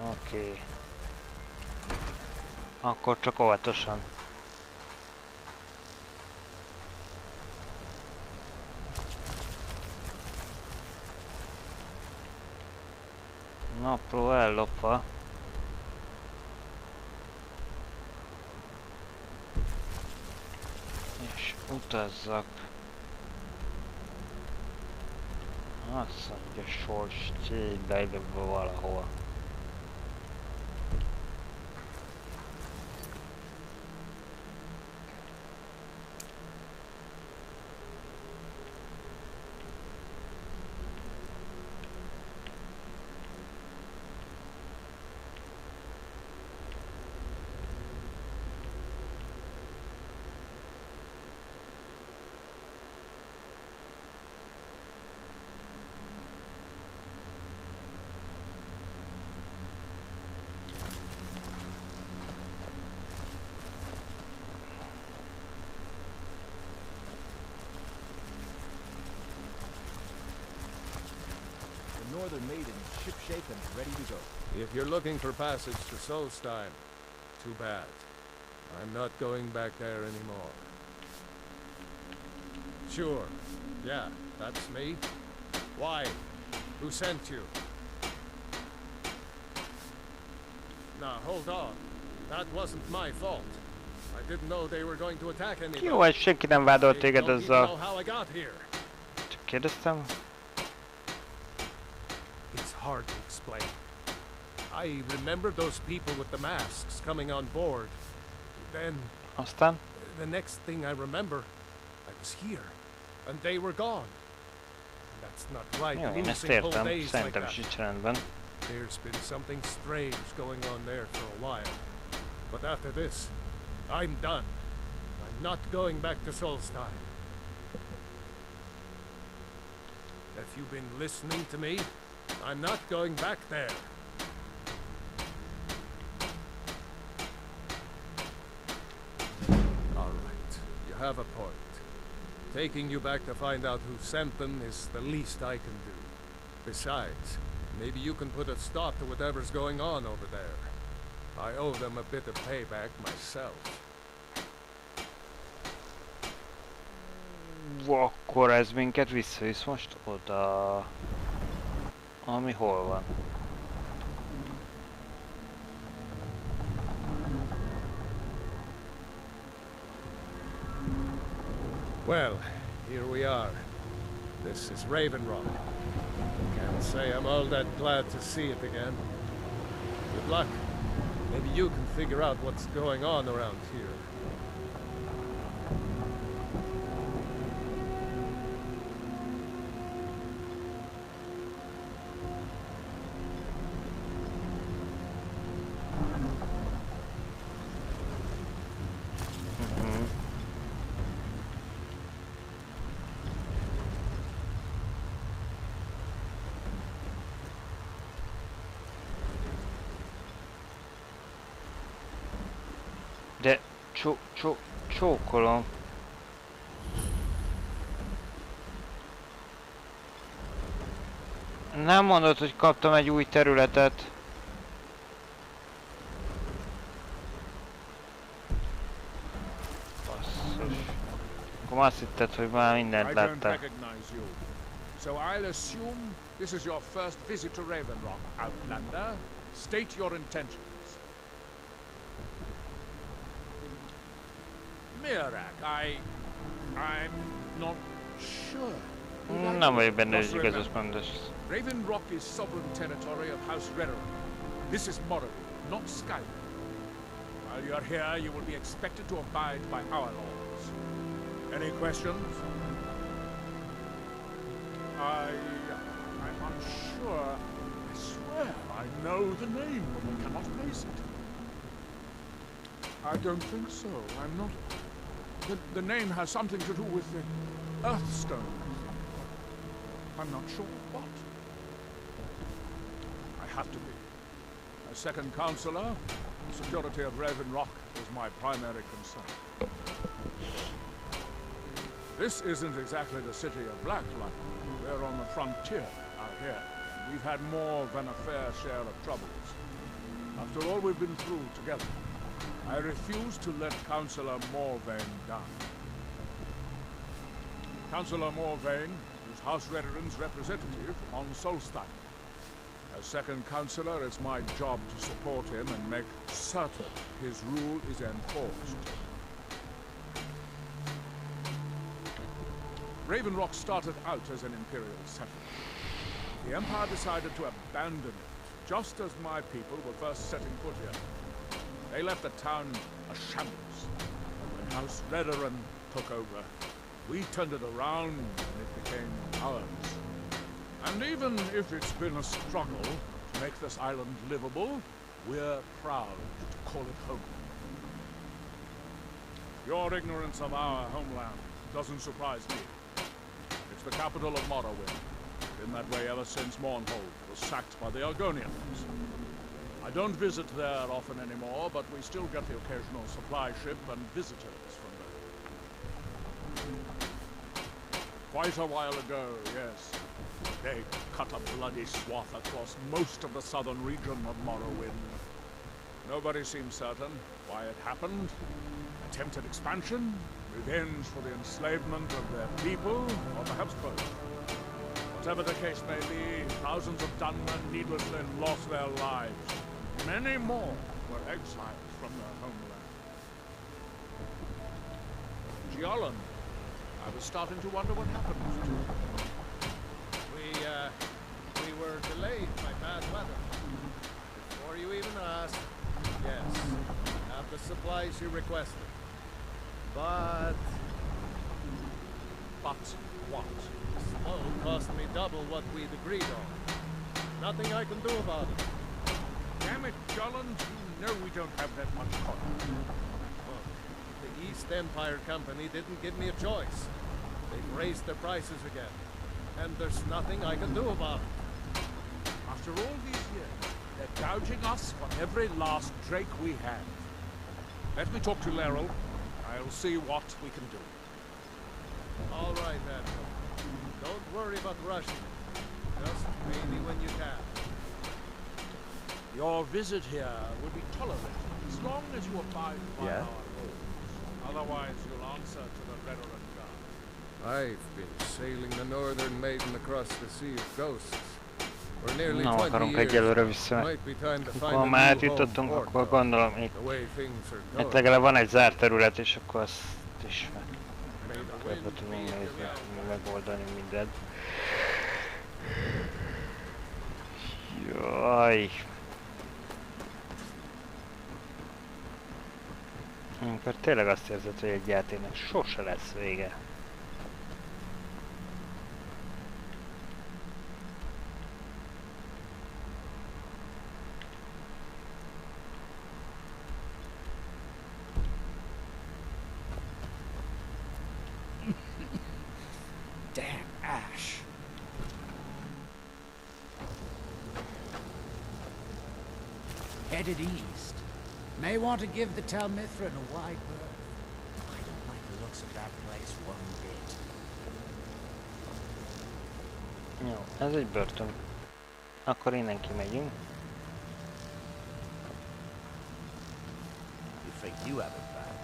Oké. Akkor csak óvatosan. Napló ellopva. És utazzak. Azt mondja, Solstheim valahol. other maiden shipshape and ready to go. If you're looking for passage to Solstheim, too bad. I'm not going back there anymore. Sure. Yeah, that's me. Why? Who sent you? Now, hold on. That wasn't my fault. I didn't know they were going to attack anybody. Jó, hogy senki nem vádolt I téged don't even azzal. know how I got here. Csak kérdeztem. It's hard to explain. I remember those people with the masks coming on board. Then, Aztán? the next thing I remember, I was here, and they were gone. That's not right. Jó, én ezt losing whole értem. days like Szerintem that. is itt rendben. There's been something strange going on there for a while. But after this, I'm done. I'm not going back to Solstheim. If you've been listening to me, I'm not going back there. All right, you have a point. Taking you back to find out who sent them is the least I can do. Besides, maybe you can put a stop to whatever's going on over there. I owe them a bit of payback myself. Akkor ez minket visszavisz most oda. Ami hol van? Well, here we are. This is Raven Rock. Can't say I'm all that glad to see it again. Good luck. Maybe you can figure out what's going on around here. De csókolom. Nem mondod, hogy kaptam egy új területet. Basszus. Akkor azt hitted, hogy már mindent láttál. So I'll assume this is your first visit to Raven Rock, Outlander. State your intentions. Mirak, I'm not sure. Nem vagyok benne, hogy igazat mondasz. Raven Rock is sovereign territory of House Redderin. This is Morrowind, not Skyrim. While you're here, you will be expected to abide by our laws. Any questions? I'm unsure. I swear I know the name, but I cannot place it. I don't think so. I'm not... The name has something to do with the Earthstone. I'm not sure what. I have to be. As second counselor, the security of Raven Rock is my primary concern. This isn't exactly the city of Blacklight. We're on the frontier out here. We've had more than a fair share of troubles. After all we've been through together, I refuse to let Councillor Morvain down. Councillor Morvain is House Redderin's representative on Solstheim. As second councillor, it's my job to support him and make certain his rule is enforced. Raven Rock started out as an imperial settlement. The Empire decided to abandon it, just as my people were first setting foot here. They left the town a shambles. When House Redderin took over, we turned it around and it became ours. And even if it's been a struggle to make this island livable, we're proud to call it home. Your ignorance of our homeland doesn't surprise me. It's the capital of Morrowind. Been that way ever since Mournhold was sacked by the Argonians. I don't visit there often anymore, but we still get the occasional supply ship and visitors from there. Quite a while ago, yes. They cut a bloody swath across most of the southern region of Morrowind. Nobody seems certain why it happened. Attempted expansion, revenge for the enslavement of their people, or perhaps both. Whatever the case may be, thousands of Dunmen needlessly lost their lives. Many more were exiled from their homeland. Giolan, I was starting to wonder what happened to you. We were delayed by bad weather. Before you even asked, yes, I have the supplies you requested. But what? Snow cost me double what we'd agreed on. Nothing I can do about it. Damn it, Jolland, you know we don't have that much cotton. Look, the East Empire Company didn't give me a choice. They've raised their prices again. And there's nothing I can do about it. After all these years, they're gouging us for every last drake we have. Let me talk to Laeral. I'll see what we can do. All right, Admiral. Don't worry about rushing it. Just pay me when you can. Your visit here will be tolerated as long as you abide by our rules. Otherwise, you'll answer to the veteran guard. I've been sailing the Northern Maiden across the Sea of Ghosts for nearly Nem 20 akarunk years. egyelőre vissza. Might be time to find Ha a már new átjutottunk, home akkor gondolom itt. the way things are Itt going. legalább van egy zárt terület, és akkor azt is be tudunk nézni, megoldani mindent. Jaj. Amikor tényleg azt érzed, hogy egy játéknak sose lesz vége. Damn ash. Headed east. May want to give the Talmithran a wide berth. I don't like the looks of that place one bit. Jó, ez egy börtön. Akkor innen kimegyünk. You think you have it bad?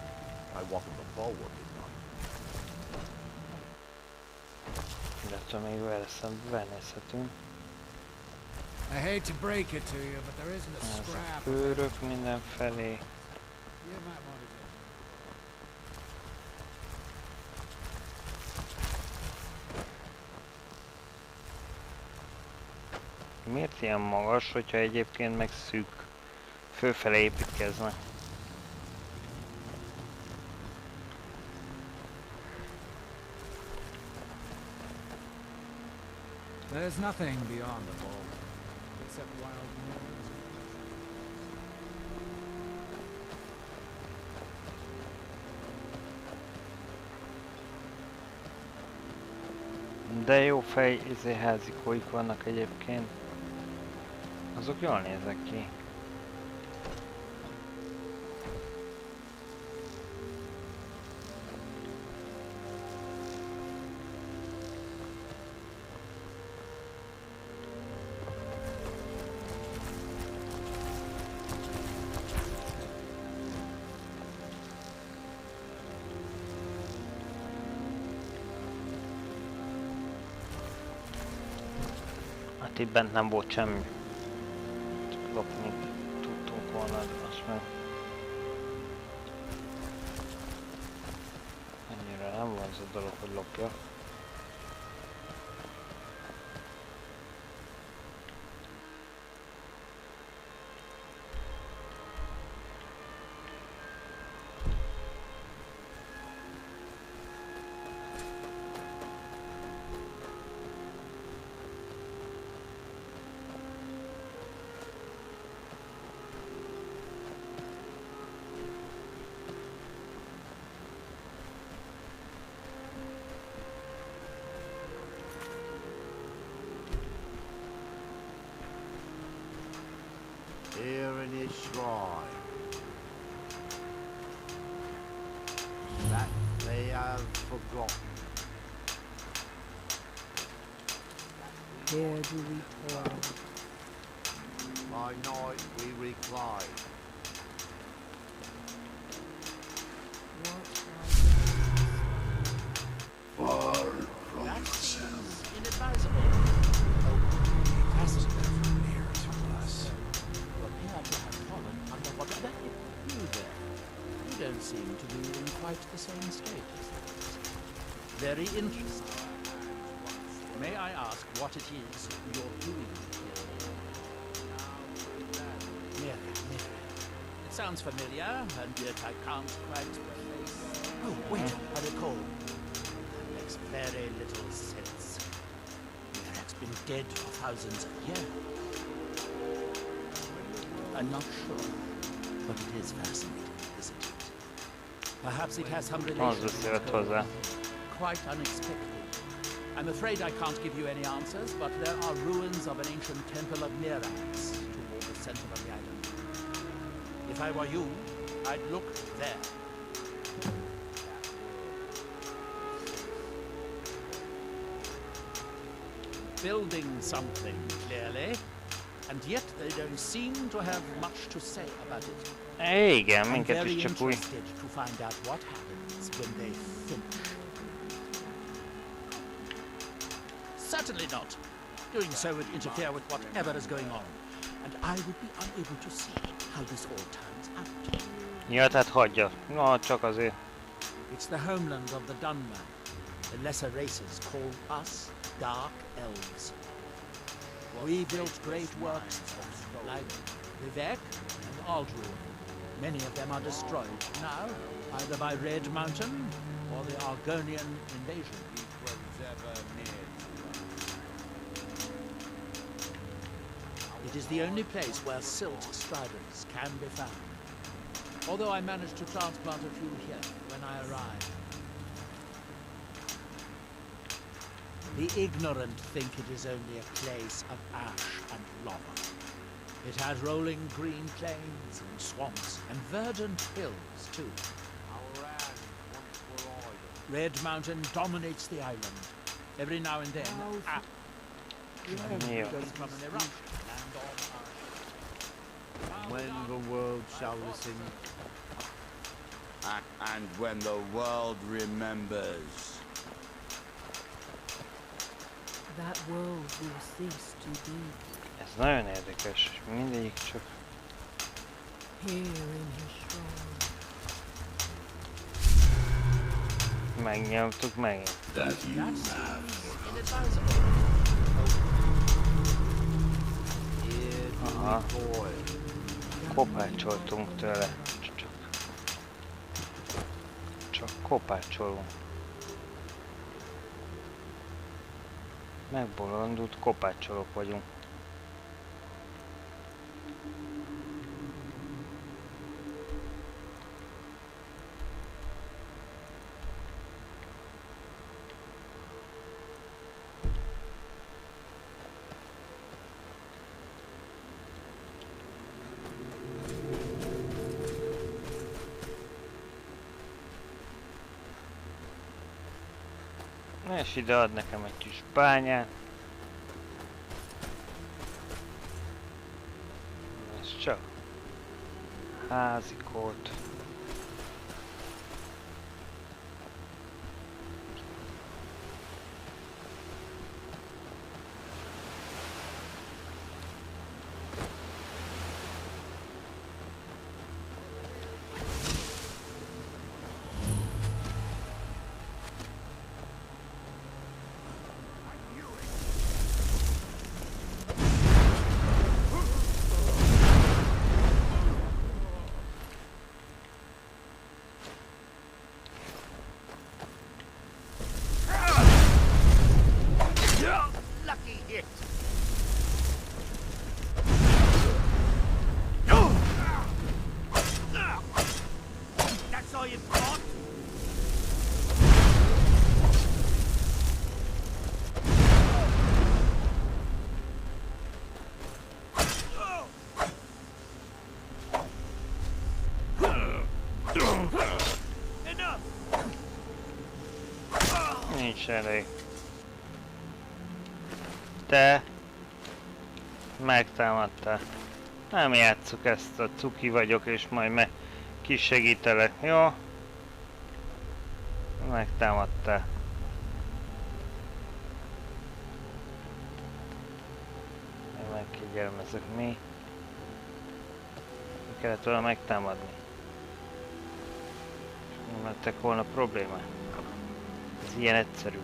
I walk on the bulwark enough. Illetve még vele szemben nézhetünk. I hate to break it to you, but there isn't a scrap. Őrök mindenfelé. You might want to get. Miért ilyen magas, hogyha egyébként meg szűk? Fölfele építkeznek. There's nothing beyond the wall, except wild moors. De jó fej házikóik vannak egyébként. Azok jól néznek ki. Itt bent nem volt semmi. Csak lopni tudtunk volna, azt meg. Ennyire nem van az a dolog, hogy lopja. Here in his shrine, that they have forgotten. Here do we toil. By night we recline. Far from yourself. Inadvisable. Passenger near to us. You appear to have fallen under whatever hit you there. You don't seem to be in quite the same state as that. Very interesting. May I ask what it is you're doing here? Never. It sounds familiar, and yet I can't quite place. Oh, wait, I recall. That makes very little sense. It's been dead for thousands of years. I'm not sure, but it is fascinating, isn't it? Perhaps it has some relation to it. Quite unexpected. I'm afraid I can't give you any answers, but there are ruins of an ancient temple of Mirax toward the center of the island. If I were you, I'd look there. Building something, clearly, and yet they don't seem to have much to say about it. Igen, I'm minket very is csak új. interested to find out what happens when they finish. Certainly not. Doing so would interfere with whatever is going on, and I would be unable to see how this all turns out. Ja, tehát hagyja. No, csak azért. It's the homeland of the Dunman. The lesser races call us Dark Elves. We built great works like Vivek and Aldruin. Many of them are destroyed now, either by Red Mountain or the Argonian invasion. It is the only place where silt striders can be found. Although I managed to transplant a few here when I arrived. The ignorant think it is only a place of ash and lava. It has rolling green plains and swamps and verdant hills too. Red Mountain dominates the island. Every now and then, goes from an eruption land on When the world shall listen, and when the world remembers. That world will cease to be. Ez nagyon érdekes, mindegyik csak... Here in his shrine. Megnyomtuk megint. That you have. Aha. Kopácsoltunk tőle. Csak kopácsolunk. Megbolondult kopácsolók vagyunk. És ide ad nekem egy kis bányát. Ez csak házikót. Nincs elég. Te megtámadtál. Nem játsszuk ezt, a cuki vagyok, és majd kisegítelek, jó? Megtámadtál. Én megkigyelmezek, mi kellett volna megtámadni? Nem lettek volna problémák. Ez ilyen egyszerű.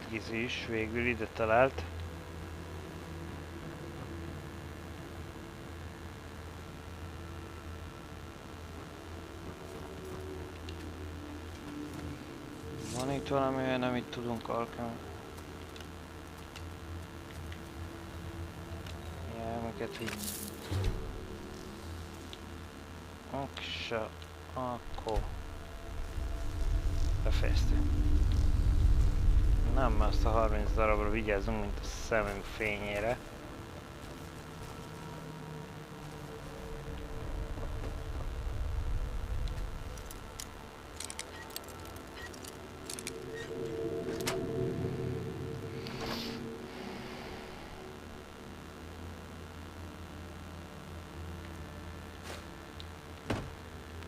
Gizi is végül ide talált. Van itt valami olyan, amit tudunk alkalmazni? Amiket így... Oksa, akkor... Befejeztük. Nem, azt a 30 darabra vigyázzunk, mint a szemünk fényére.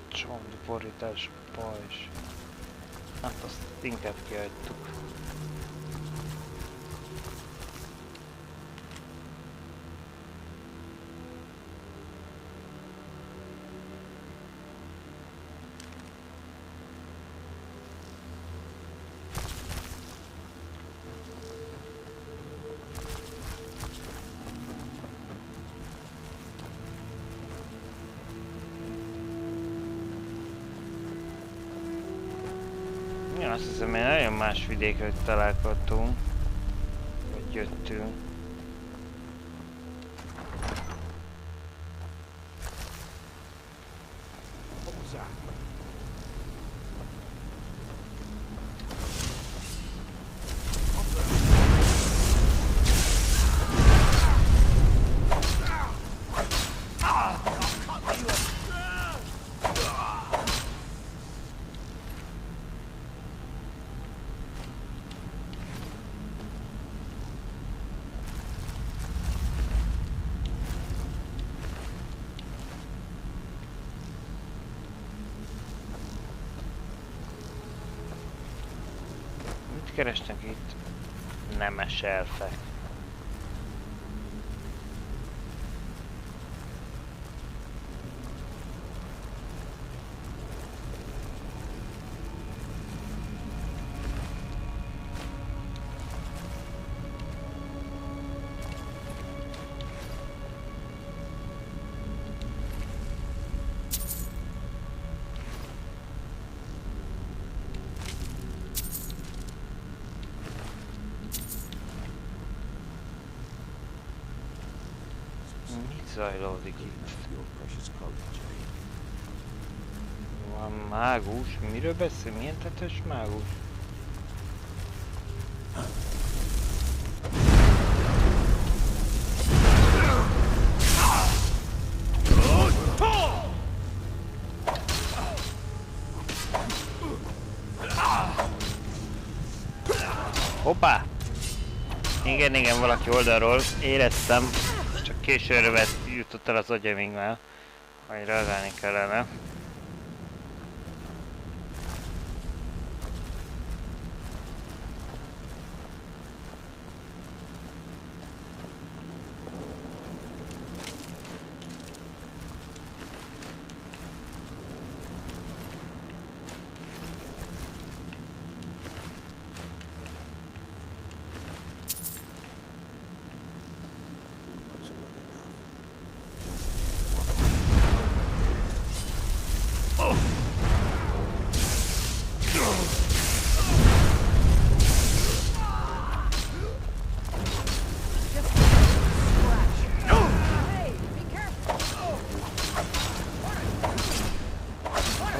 Csomagborítás, pajzs. Hát azt inkább kihagytuk. Ja, azt hiszem, hogy nagyon más vidékről találkoztunk, vagy jöttünk. Keresnek itt nemes elfek. Zajlódik itt. Van mágus? Miről beszél? Milyen tetős mágus? Hoppá! Igen, valaki oldalról. Éreztem. Csak későre jutott el az agyamingvel, majd reagálni kellene.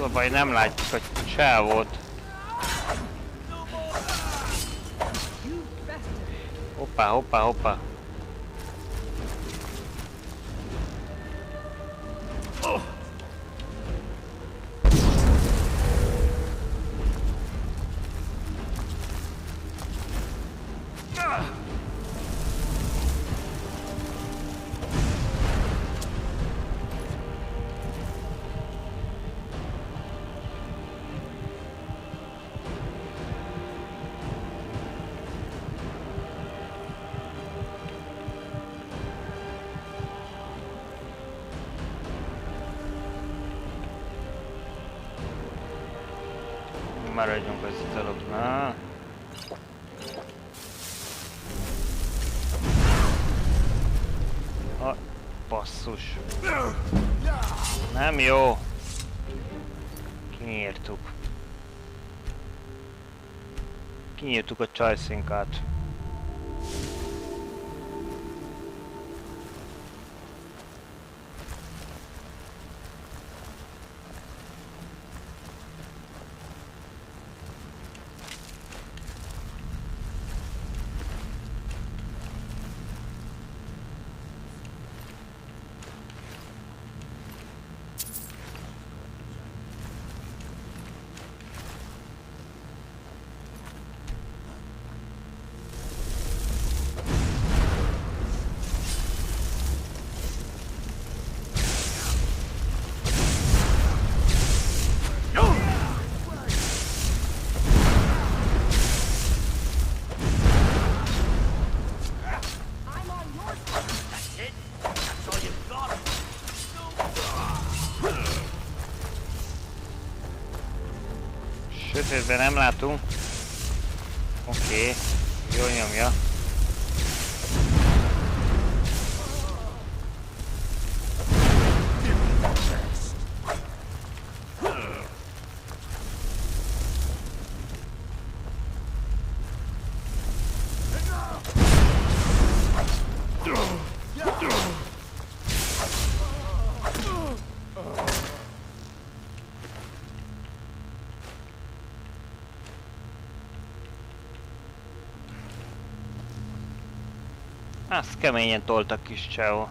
a baj, nem látjuk a csávót. Hoppá, hoppá, hoppá. Maradjunk az italoknál. A basszus. Nem jó. Kinyírtuk. Kinyírtuk a csajszinkát. Sötétben nem látunk. Oké, jól nyomja. Azt keményen toltak kis csávó.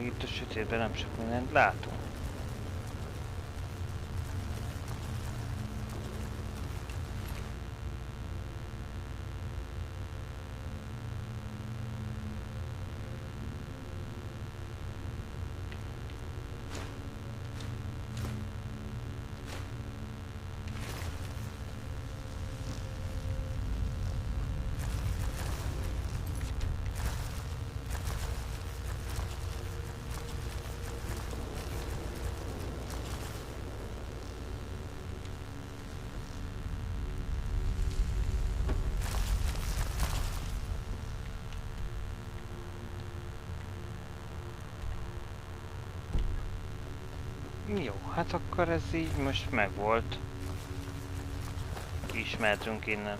Itt a sötétben nem sok mindent látunk. Jó, hát akkor ez így most megvolt. Kiismertünk innen.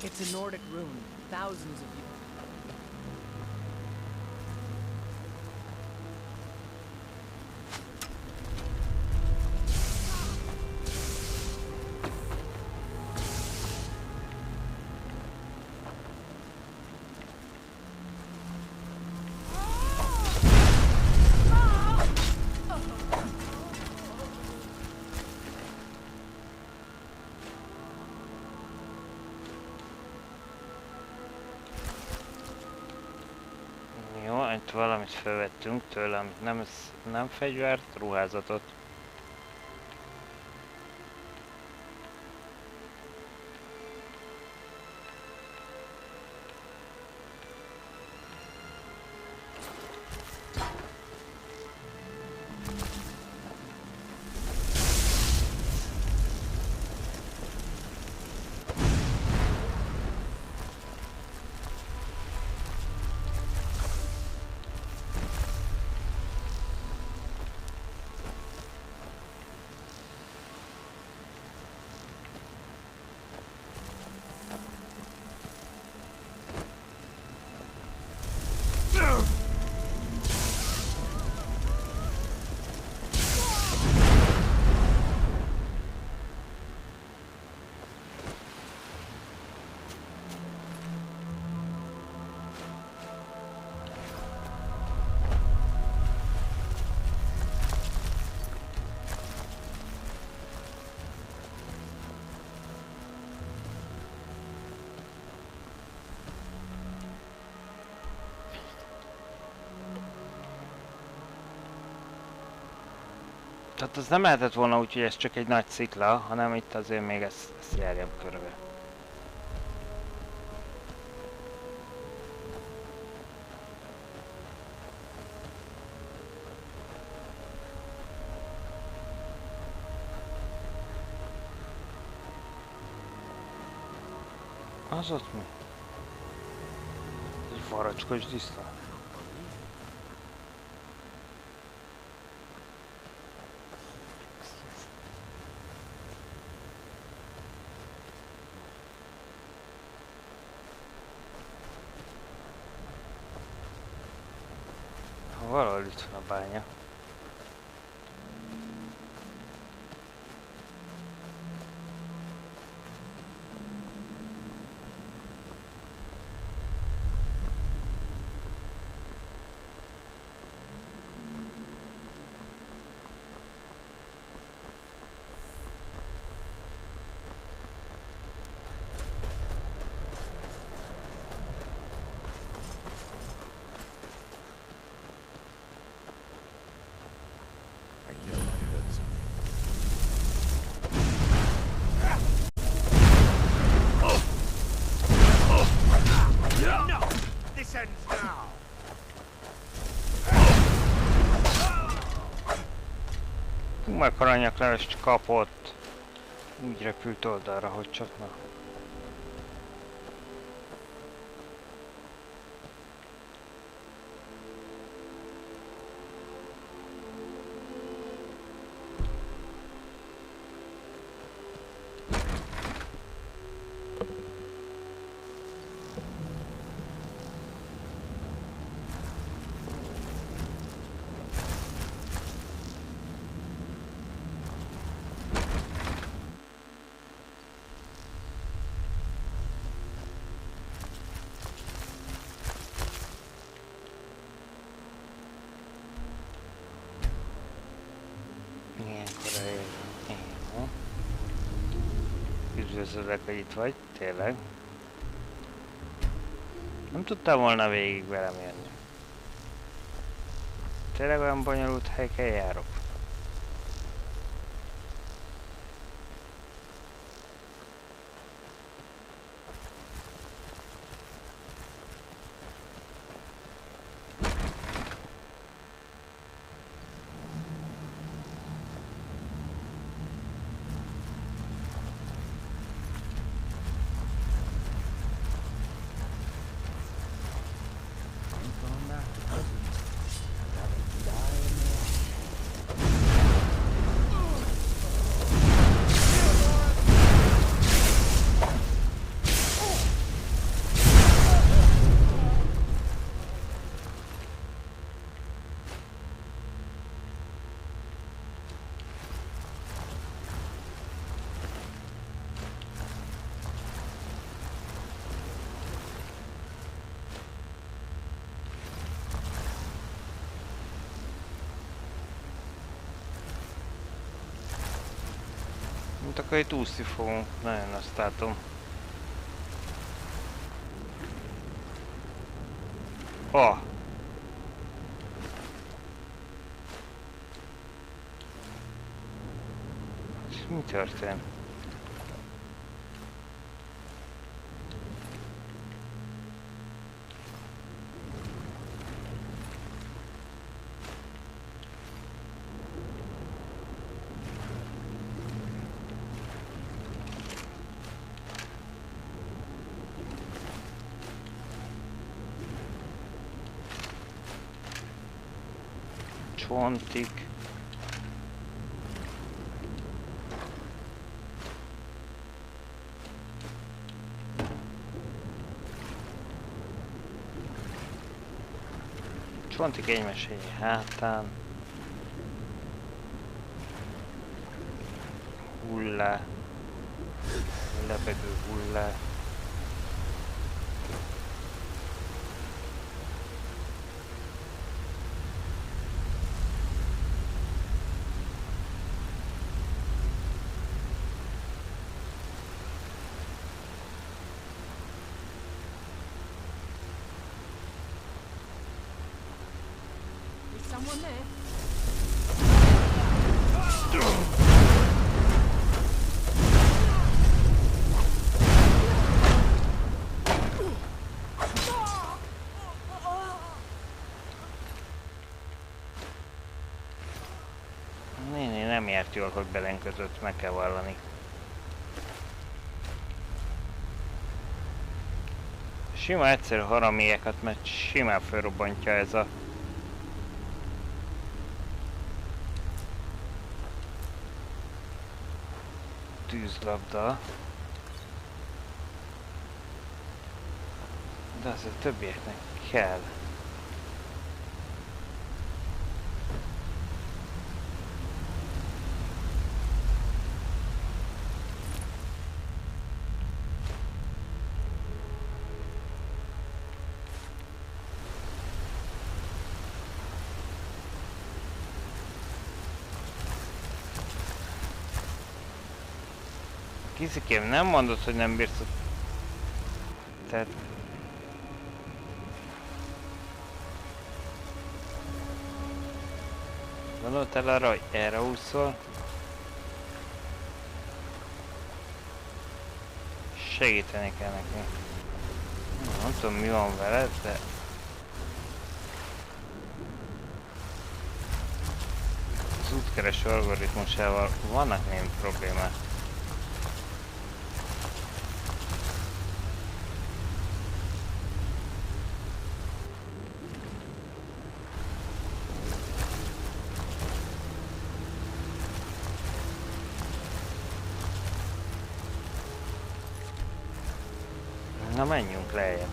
It's a Nordic rune, thousands of years. Itt valamit felvettünk tőle, amit nem fegyvert, ruházatot. Tehát az nem lehetett volna úgy, hogy ez csak egy nagy szikla, hanem itt azért még ezt járjam körbe. Az ott mi? Egy faracskos disznó. Valahol itt van a bánya. Mekkora nyaklevest kapott. Úgy repült oldalra, hogy csak na. Üdvözöllek, hogy itt vagy, tényleg. Nem tudtam volna végig velem jönni. Tényleg olyan bonyolult helyeken járok. Mint akkor itt úszni fogunk, nagyon azt látom. Oh! Mi történt? Csontik. Csontik egymás egy hátán. Hullá. Lebegő hullá. Someone there? Néni nem járt jól, hogy belenkötött, meg kell vallani. Sima egyszerű haramieket, mert simán felrobbantja ez a tűzlabda. De az a többieknek kell. Kicsikém, nem mondod, hogy nem bírsz a... Tehát... Gondoltál arra, hogy erre úszol? Segíteni kell neki. Nem tudom, mi van veled, de... Az útkereső algoritmusával vannak némi problémák. Na menjünk lejjebb.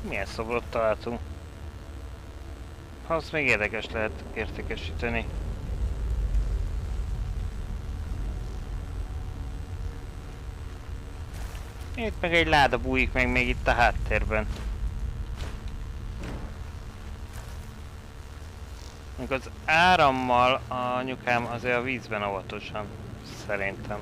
Milyen szobrot találtunk? Azt még érdekes lehet értékesíteni. Itt meg egy láda bújik meg még itt a háttérben. Az árammal a anyukám azért a vízben óvatosan, szerintem.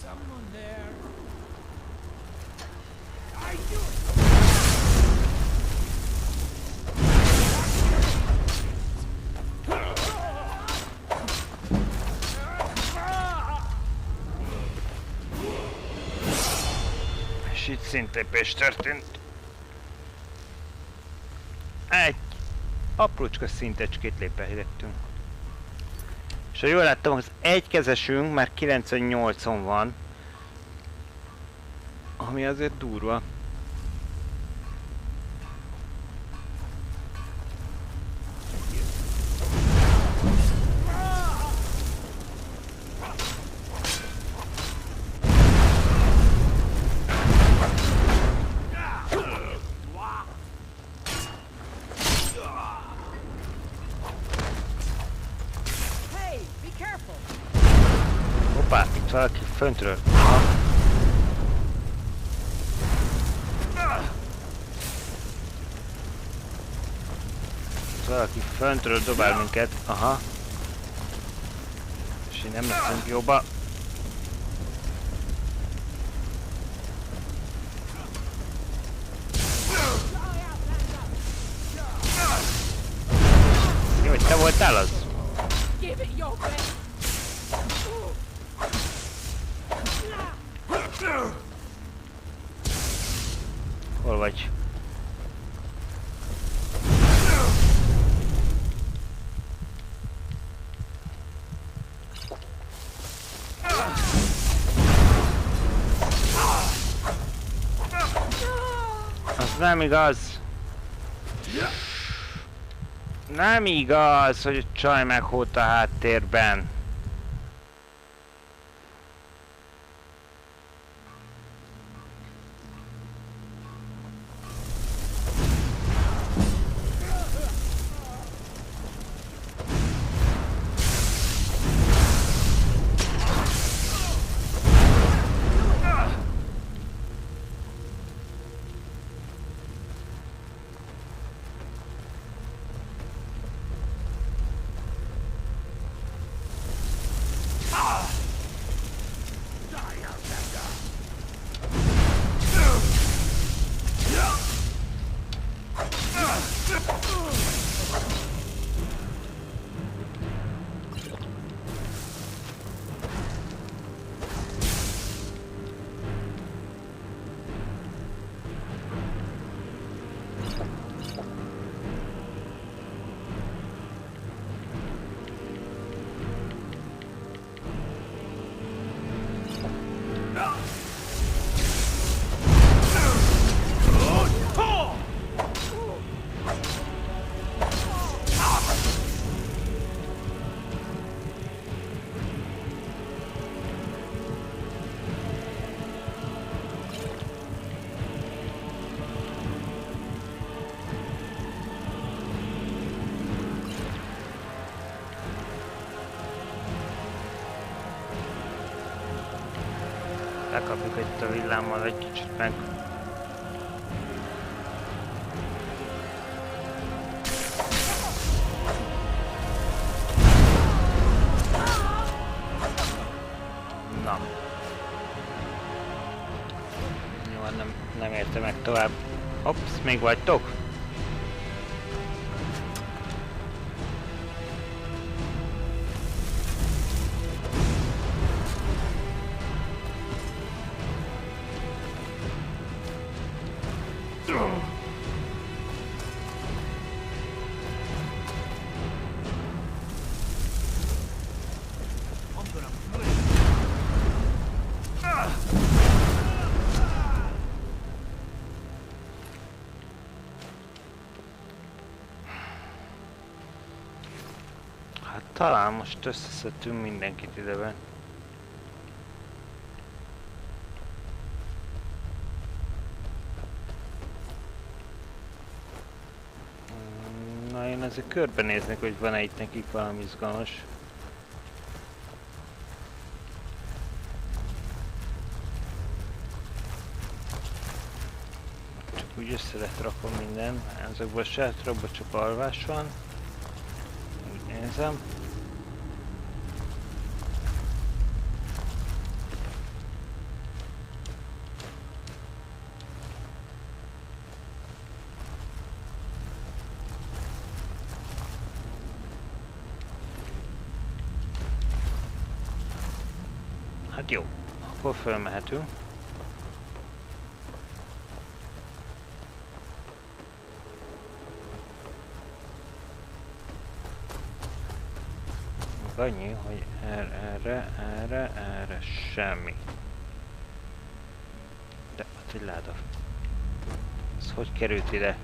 Someone there. És itt szintépés történt. Egy aprócska szintecskét lépelhettünk. És ha jól láttam, az egykezesünk már 98-on van. Ami azért durva. Hoppá, itt valaki föntről. Valaki föntről dobál minket, aha. És így nem leszünk jobba. Jó, hogy te voltál az? Hol vagy? Az nem igaz. Nem igaz, hogy a csaj meghódta a háttérben. Lekapjuk itt a villámmal egy kicsit meg. Na. Jó, nem érte meg tovább. Hopsz, még vagytok? Talán most összeszedtünk mindenkit ideben. Na én azért körbenéznek, hogy van-e itt nekik valami izgalmas. Csak úgy össze lett rakva minden. Ezekből a sátorokban csak alvás van. Úgy nézem. Hát jó, akkor fölmehetünk. annyi, hogy erre semmi. De ott egy láda. Ez hogy került ide?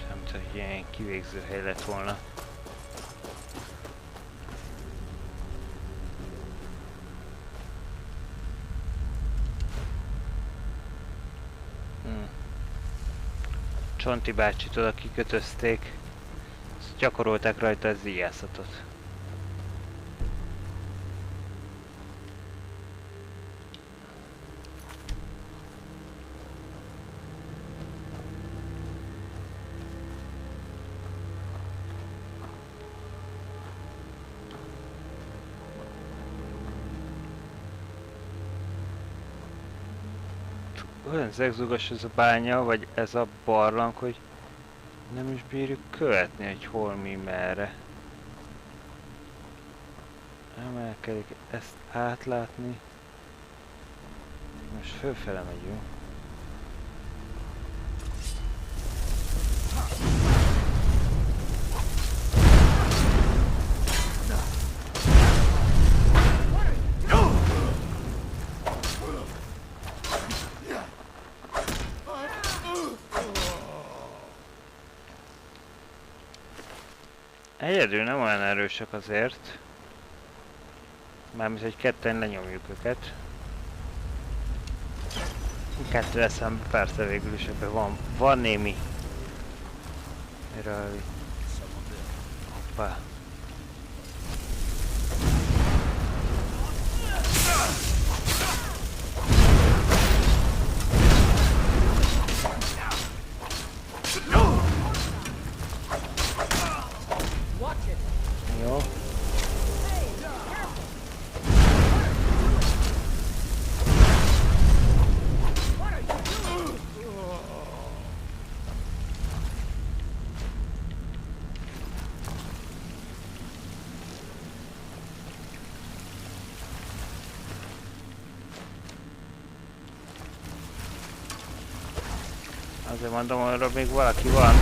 Nem tudom, hogy ilyen kivégző hely lett volna. Csonti bácsit oda kikötözték, ezt gyakorolták rajta az íjászatot. Olyan zegzugos ez a bánya, vagy ez a barlang, hogy nem is bírjuk követni, hogy hol, mi, merre. Emelkedik ezt átlátni. Most fölfele megyünk. Egyedül nem olyan erősek azért. Mármint, hogy ketten lenyomjuk őket. Kettő eszembe persze végül is ebben van némi. Miről? Hoppá. Jó. Azért mondom, arra még valaki van.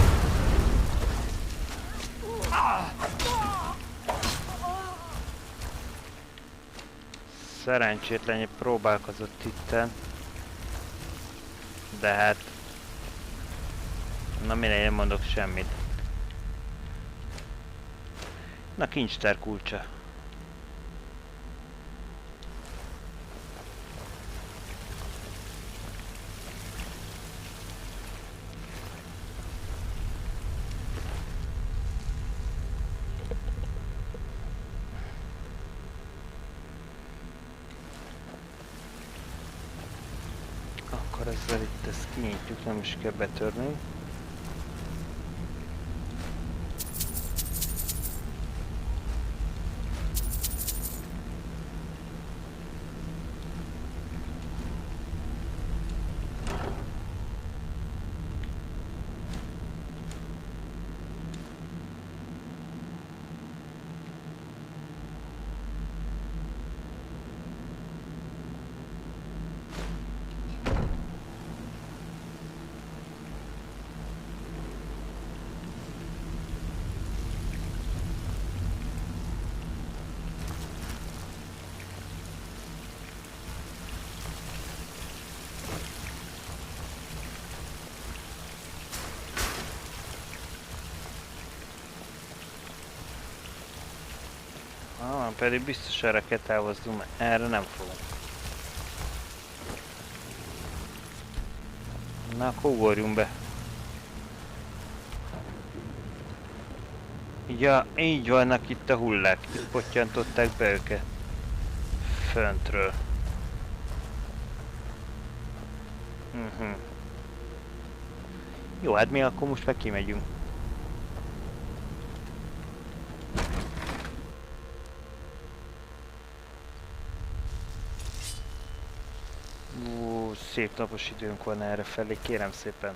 Szerencsétlen próbálkozott itten. De hát... Na mire én mondok semmit. Na kincstár kulcsa. Ezzel itt ezt kinyitjuk, nem is kell betörni. Pedig biztos erre kell távoznunk, mert erre nem fogunk. Na, akkor ugorjunk be. Ja, így vannak itt a hullák, itt pottyantották be őket. Föntről. Jó, hát mi akkor most meg kimegyünk. Szép napos időnk van erre felé, kérem szépen.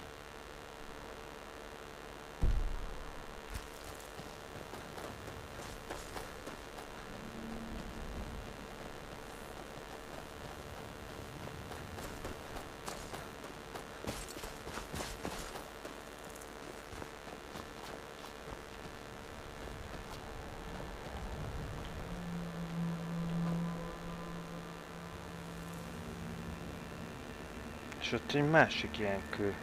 És ott egy másik ilyen kő.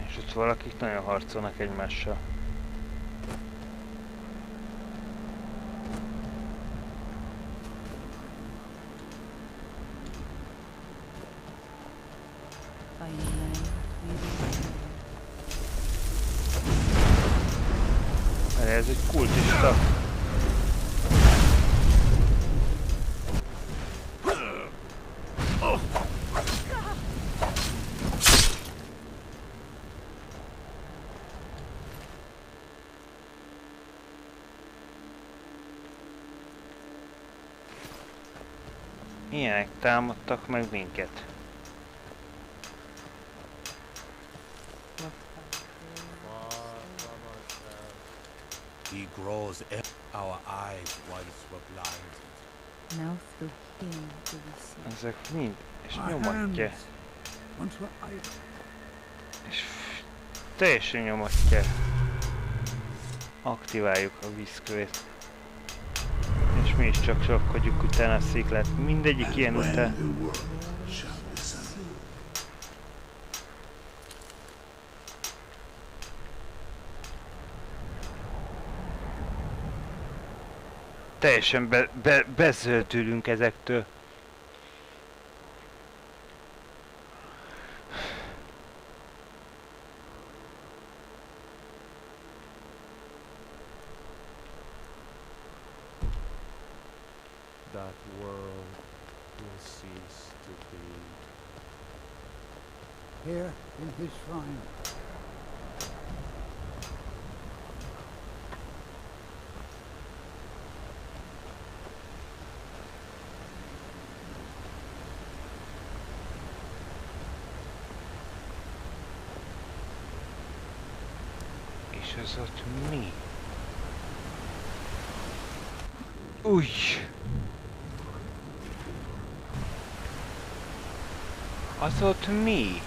És ott valakik nagyon harcolnak egymással. Ez egy kultista. Ilyenek támadtak meg minket. He grows our eyes once were blinded. Now through him do we see. Ezek mind, és nyomatja. És teljesen nyomatja. Aktiváljuk a vízkövét. És mi is csak sokkodjuk utána a sziklát. Mindegyik ilyen után. Teljesen bezöldülünk ezektől. That world will cease to be. Here in his shrine. És az ott mi? Új! Az ott mi?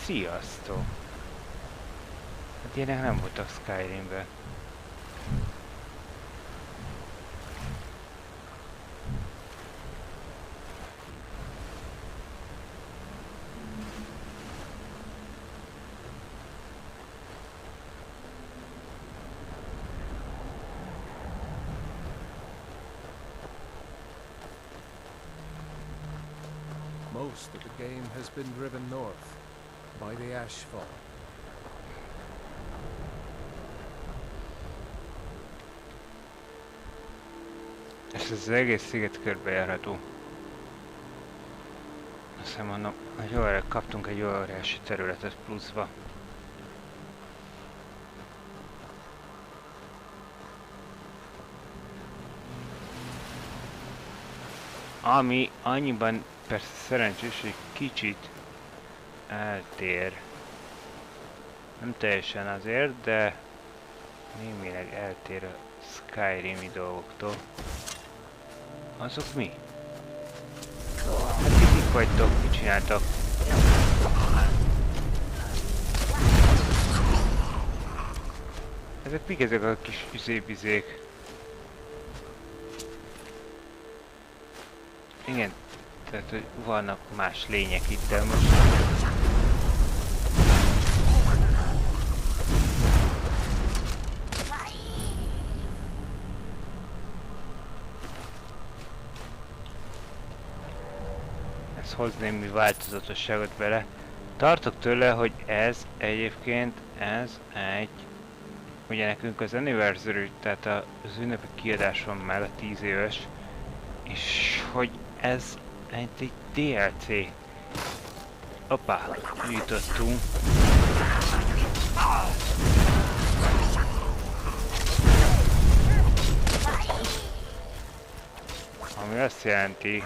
Sziasztok! Hát ilyenek nem voltak Skyrimben. Most of the game has been driven north by the Ashfall. És ez az egész sziget körbejárható. Azt hiszem, mondom, hogy kaptunk egy óriási területet pluszba. Ami annyiban persze szerencsés, hogy kicsit eltér. Nem teljesen azért, de némileg eltér a Skyrimi dolgoktól. Azok mi? Hát kik vagytok, mit csináltak? Ezek mik ezek a kis üzébizék? Igen, tehát hogy vannak más lények itt, de most... Ez hoz némi változatosságot bele. Tartok tőle, hogy ez egyébként, ez egy... Ugye nekünk az anniversary, tehát az ünnepi kiadás van már a 10 éves. És hogy ez egy DLC. Hoppá, jutottunk. Ami azt jelenti...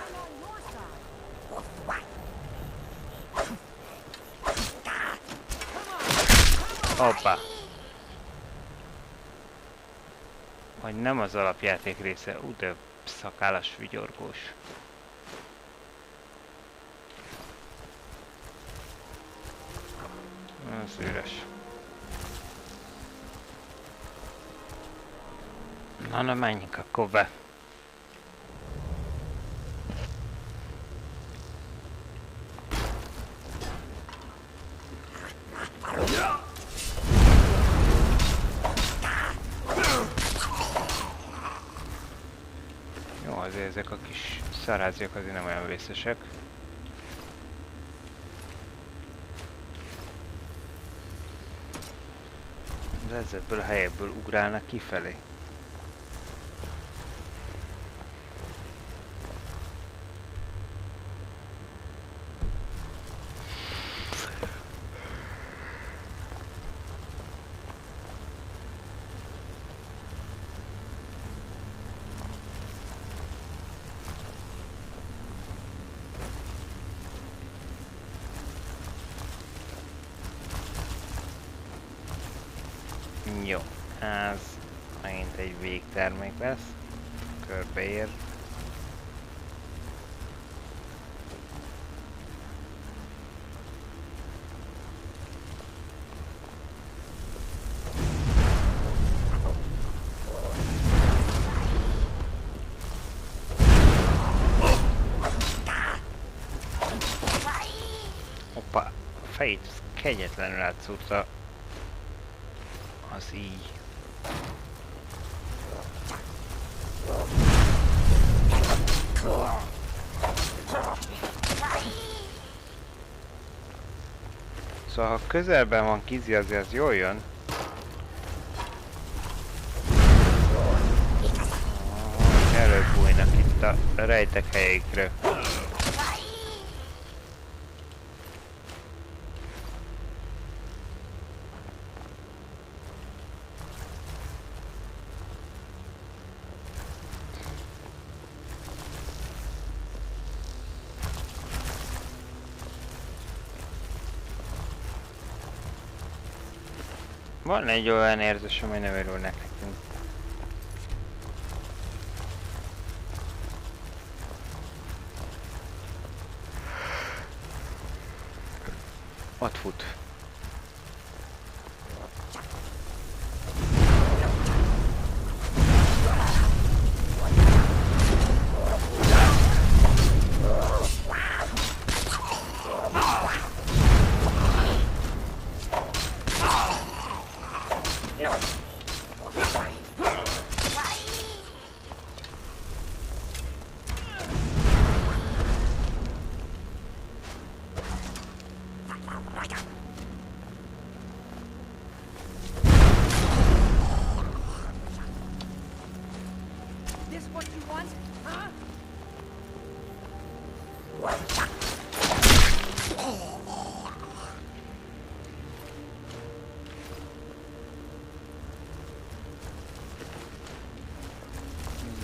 Hoppá. Hogy nem az alapjáték része, de szakállas vigyorgós. Az üres. Na menjünk akkor be. Jó, azért ezek a kis szaráziak azért nem olyan vészesek. De ezekből a helyekből ugrálnak kifelé. Jó, ez megint egy végtermék lesz, körbeér. Hoppá, a fejét kegyetlenül átszúrta. Az így. Szóval ha közelben van Kizi, azért az jól jön. Előbújnak itt a rejtek helyeikről. Van egy olyan érzésem, hogy nem örülnek nekünk. Ott fut.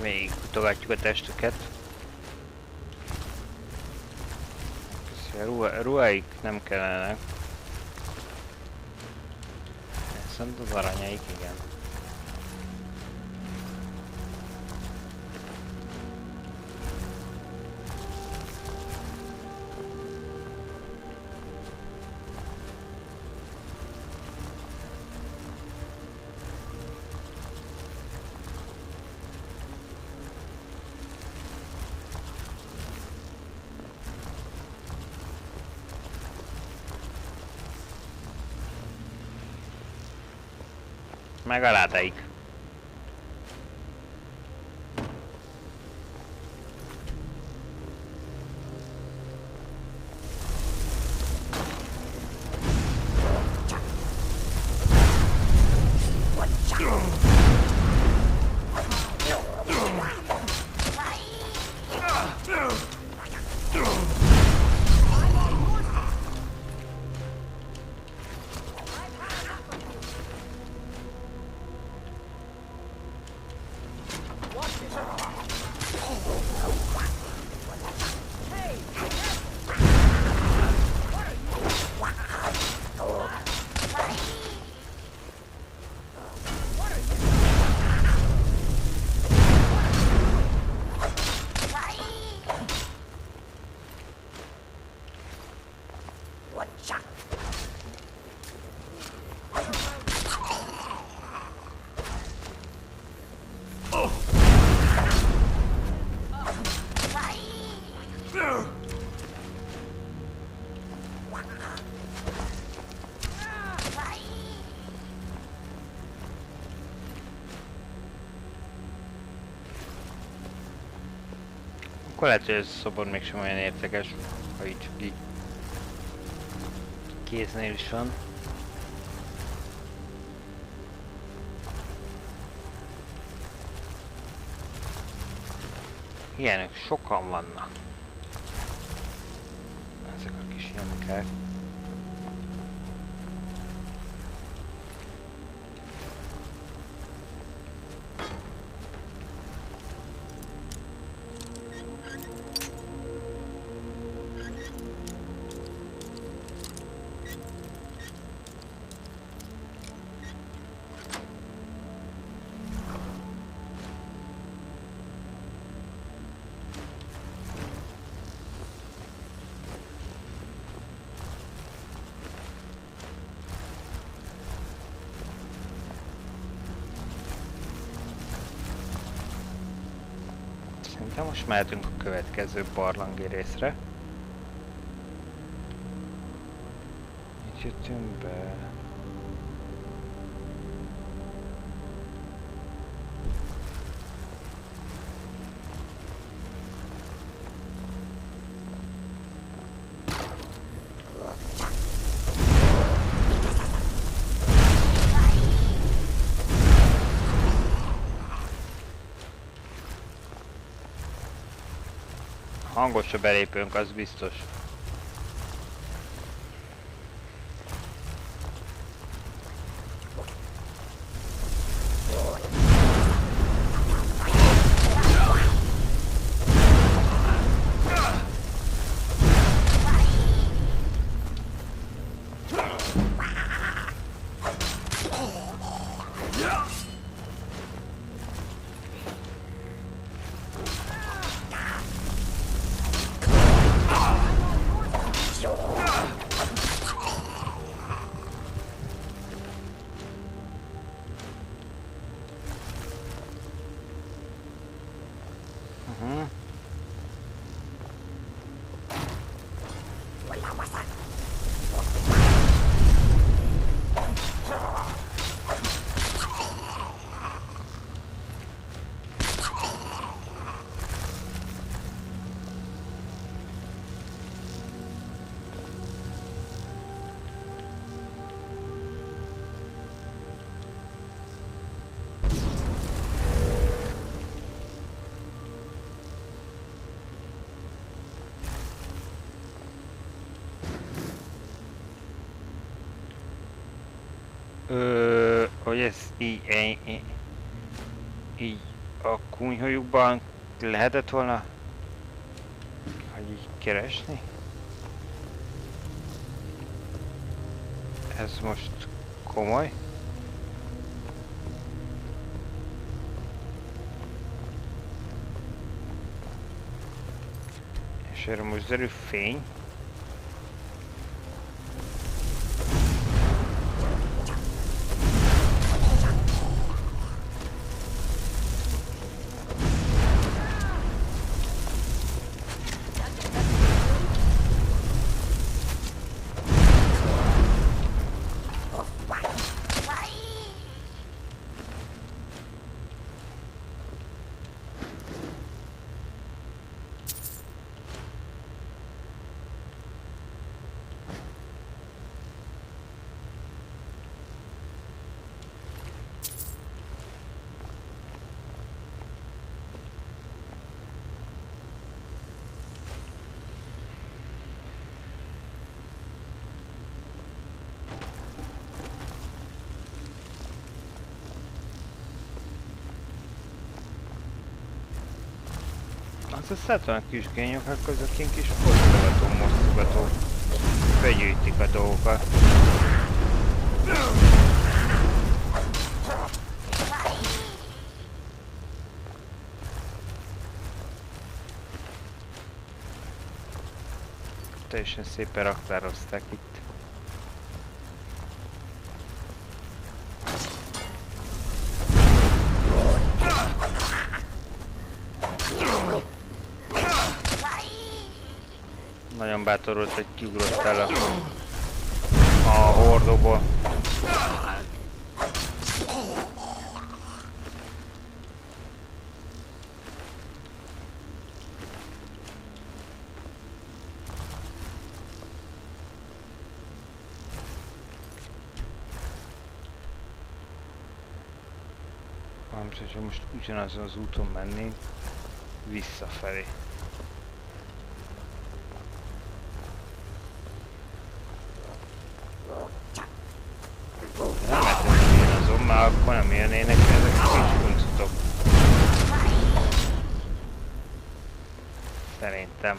Még mutogatjuk a testüket. A ruháik nem kellenek. Viszont az aranyaik igen. Meg a ládáik. Akkor lehet, hogy ez a szobor mégsem olyan érdekes, ha így csak így kéznél is van. Ilyenek sokan vannak. Ezek a kis nyomkák. Szerintem most mehetünk a következő barlangi részre. Itt jöttünk be. Hangos a belépőnk, az biztos. Hogy ez így a kunyhójukban lehetett volna, hogy így keresni? Ez most komoly? És erre most derül fény? Az a szátlan kis gényokak azok ilyen kis mosztogató, begyűjtik a dolgokat. Teljesen szépen raktározták itt. nagyon bátor volt, hogy kiugrott el a hordóból. Ha most ugyanazon az úton mennénk visszafelé. Nem lehet, hogy ugyanazon, már akkor nem jönnének ezek a kis kuncutok. Szerintem.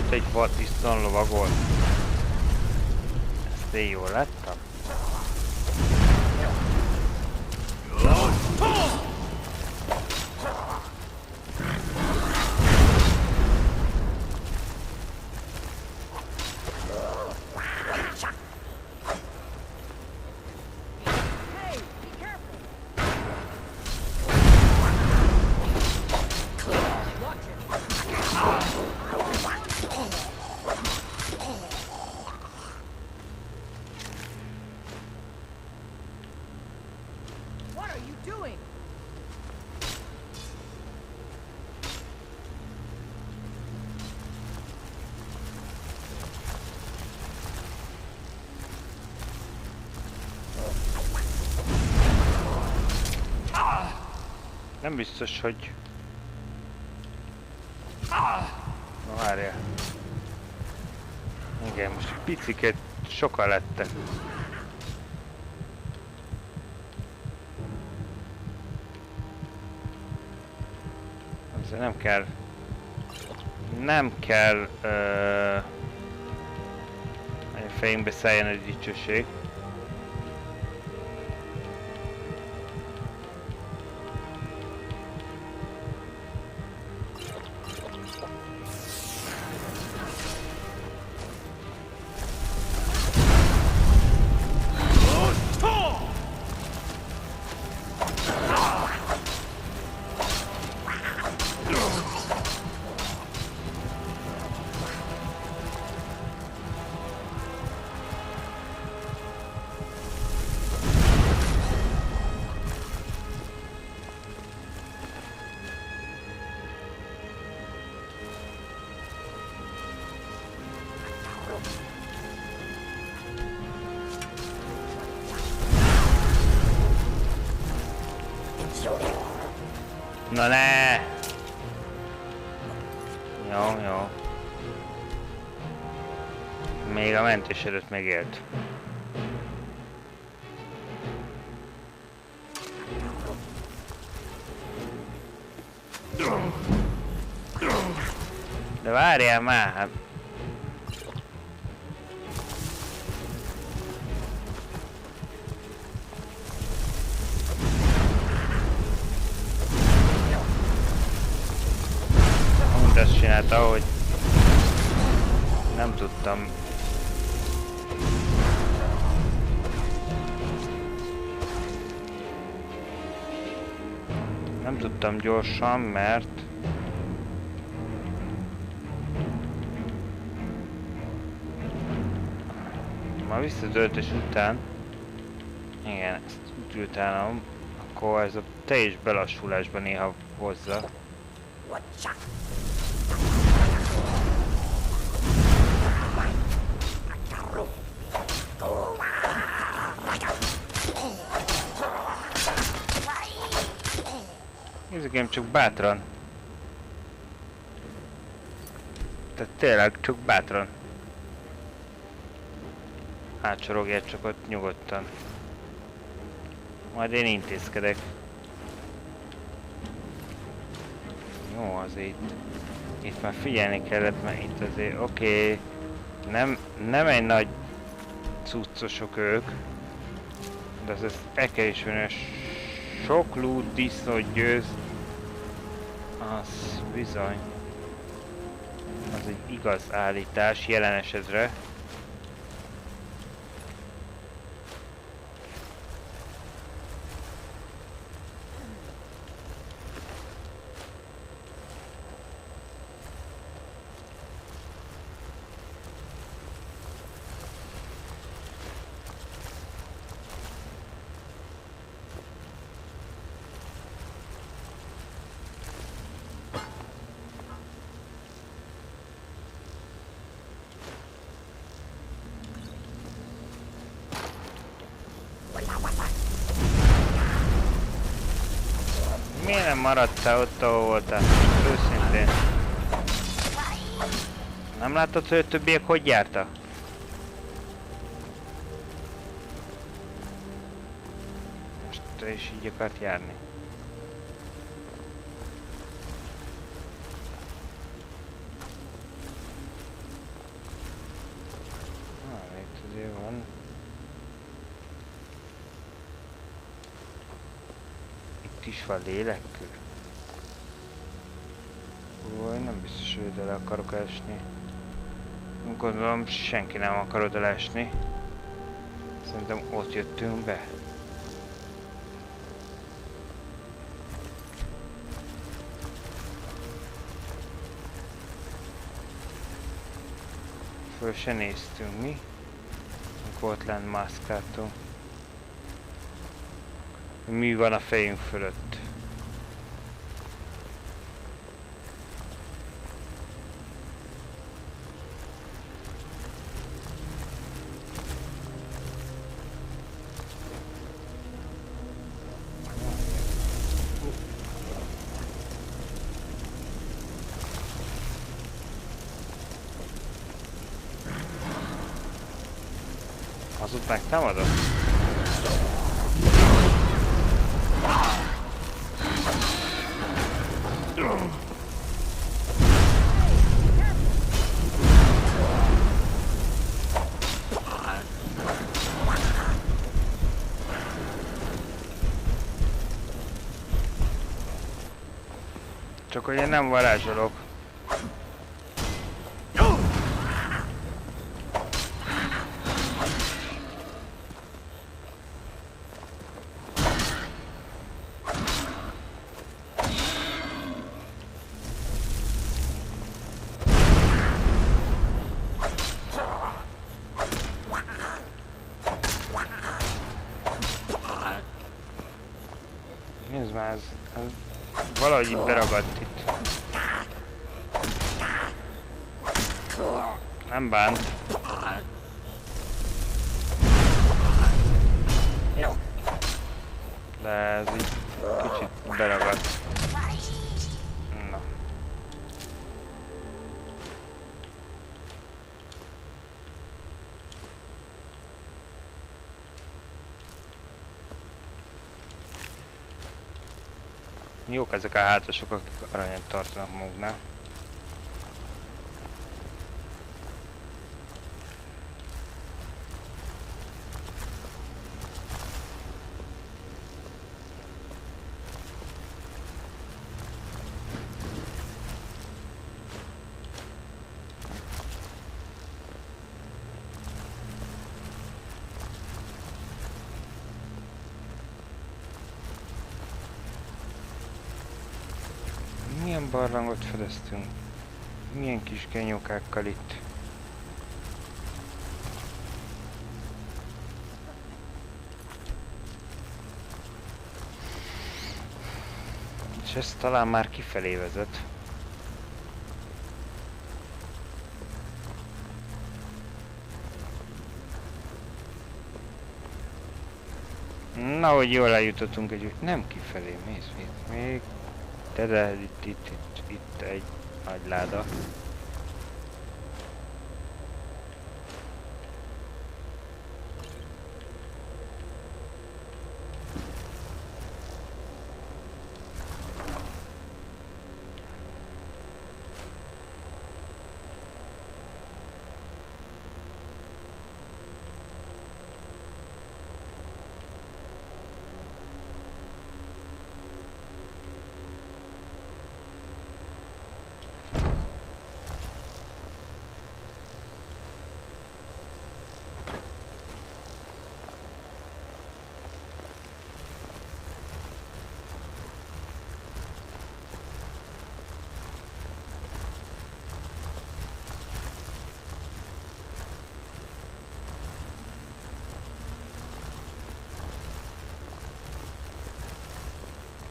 Egy vadisztan lovagol. Ezt én jól láttam? Nem biztos, hogy... Na várjál. Igen, most egy picikét sokan lettek. Ezzel nem kell... Nem kell... a fejünkbe szálljon egy dicsőség. Na ne! Jó, jó. Még a mentés előtt megélt. De várjál már! Hát. csinálta, hogy nem tudtam. Nem tudtam gyorsan, mert ma visszatöltés után, igen, ezt utálom, akkor ez a teljes belassulásban néha hozza. Nézzük, csak bátran. Tehát tényleg csak bátran. Átsorogják csak ott nyugodtan. Majd én intézkedek. Jó, azért itt már figyelni kellett, mert itt azért oké. Nem egy nagy cuccosok ők. De ez el kell ismerni, sok lút disznót győz. Az bizony. Az egy igaz állítás jelen esetre. Miért nem maradtál ott, ahol voltál? Őszintén. Nem láttad, hogy a többiek hogy jártak? Most te is így akart járni. Itt azért van. Is van lélekkő. Ó, nem biztos, hogy ide le akarok esni. Gondolom, senki nem akar oda leesni. Szerintem ott jöttünk be. Föl se néztünk mi. Akkor ott lent mászkáltunk. Mi van a fejünk fölött? Az ott megtámadott? Csak hogy én nem varázsolok. Nézd már, ez valahogy itt beragadt itt. Nem bánt. De ez így kicsit beragadt. Na. Jók ezek a hátosok, akik aranyat tartanak maguknál. barlangot fedeztünk. Milyen kis genyókákkal itt. És ez talán már kifelé vezet. Na, hogy jól eljutottunk egy... Nem kifelé, mész még. De itt egy nagy láda.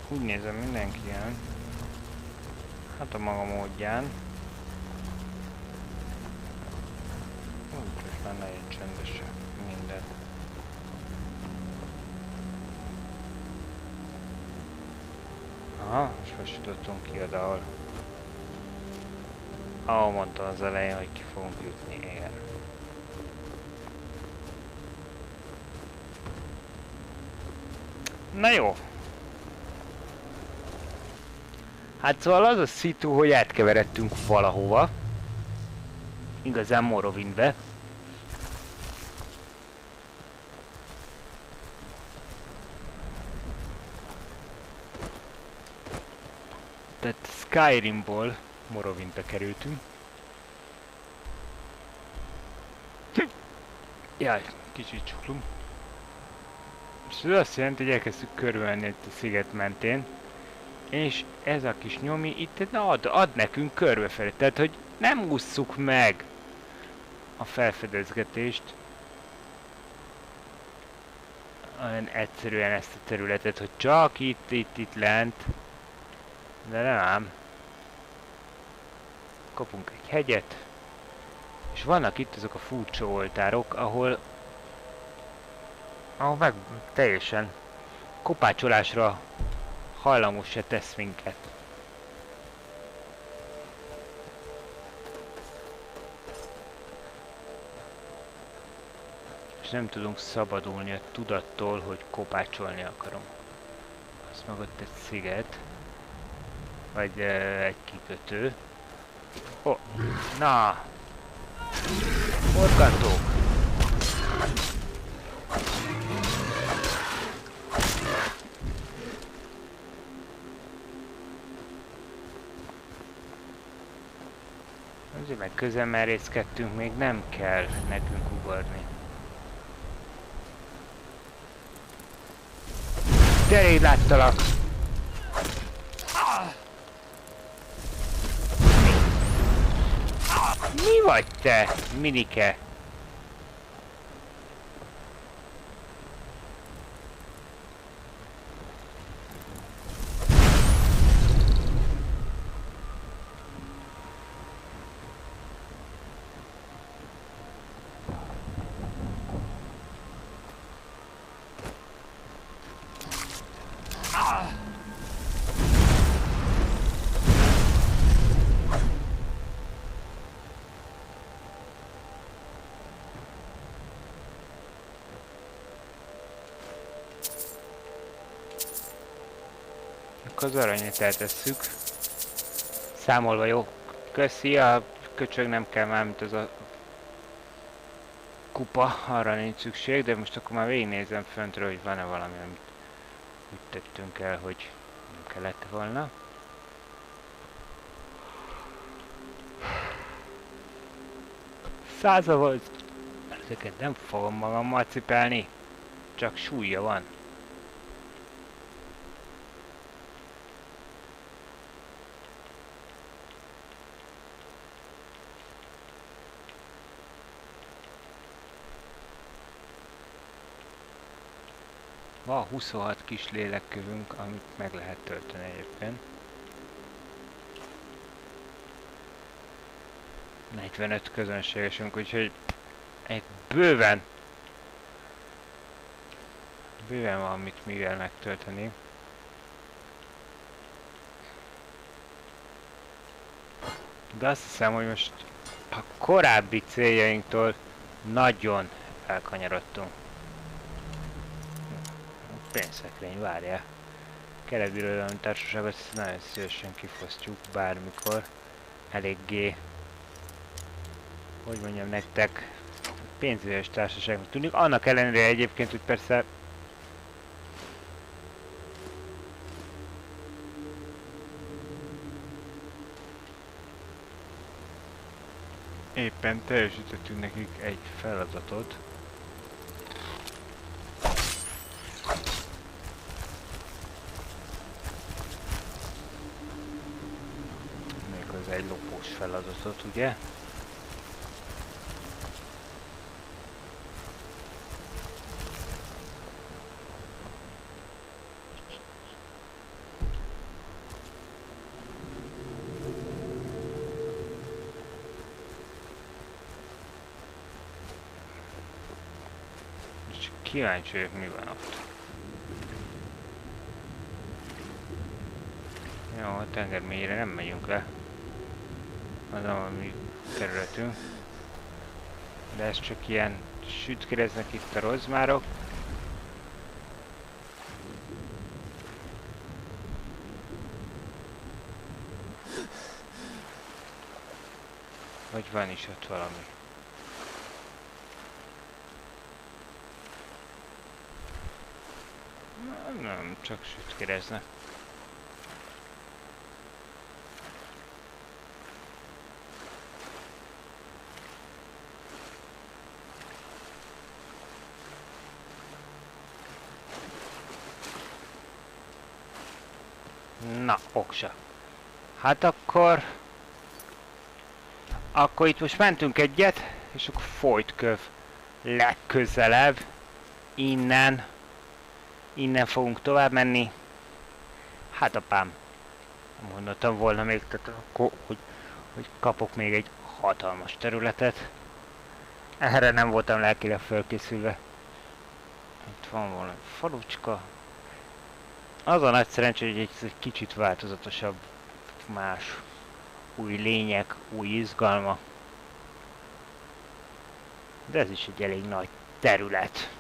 Úgy nézem, mindenki jön. Hát a maga módján. Úgy, hogy már nagyon csendesen minden. Aha, most most jutottunk ki oda, ahol mondtam az elején, hogy ki fogunk jutni ér. Na jó. Hát szóval az a szitu, hogy átkeveredtünk valahova. Igazán Morrowindbe. Tehát Skyrimból Morrowindbe kerültünk. Jaj, kicsit csuklunk. És ez azt jelenti, hogy elkezdtük körülmenni itt a sziget mentén. És ez a kis nyomi itt ad nekünk körbefelé. Tehát, hogy nem ússzuk meg a felfedezgetést. Olyan egyszerűen ezt a területet, hogy csak itt lent. De nem ám. Kapunk egy hegyet. És vannak itt azok a furcsa oltárok, ahol meg teljesen kopácsolásra hajlamos se tesz minket. És nem tudunk szabadulni a tudattól, hogy kopácsolni akarunk. Az meg ott egy sziget. Vagy egy kikötő. Oh, na! Orkantók! Azért meg közelmerészkedtünk, még nem kell nekünk ugorni. De rég láttalak! Mi vagy te, Minike? Az aranyat eltesszük. Számolva jó. Köszi, a köcsög nem kell már, mint az a kupa, arra nincs szükség, de most akkor már végignézem föntről, hogy van-e valami, amit úgy tettünk el, hogy nem kellett volna. Száza volt. Ezeket nem fogom magammal cipelni. Csak súlya van. Van 26 kis lélekkövünk, amit meg lehet tölteni egyébként. 45 közönségesünk, úgyhogy egy bőven van mit mivel megtölteni. De azt hiszem, hogy most a korábbi céljainktól nagyon elkanyarodtunk. Pénzszekrény, várjál. Kelet-birodalmi társaságot nagyon szívesen kifosztjuk bármikor. Eléggé, hogy mondjam nektek, pénzügyes társaságnak tűnik. Annak ellenére egyébként, hogy persze éppen teljesítettünk nekik egy feladatot. Méghozzá egy lopós feladatot, ugye? Kíváncsi vagyok, mi van ott. Jó, a tengermélyre nem megyünk le. Az a mi területünk. De ez csak ilyen sütkéreznek itt a rozmárok. Vagy van is ott valami. Nem, csak sütkéreznek. Na, oksa. Hát akkor itt most mentünk egyet, és akkor folytköv legközelebb. Innen fogunk tovább menni. Hát apám, mondottam volna még, tehát akkor, hogy kapok még egy hatalmas területet. Erre nem voltam lelkileg felkészülve. Itt van valami falucska. Az a nagy szerencsé, hogy egy kicsit változatosabb, más, új lények, új izgalma. De ez is egy elég nagy terület.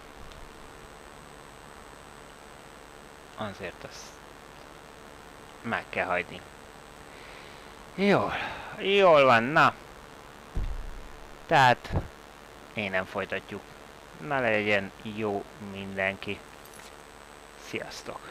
Azért azt meg kell hagyni. Jól van, na. Tehát innen folytatjuk. Na legyen jó mindenki. Sziasztok!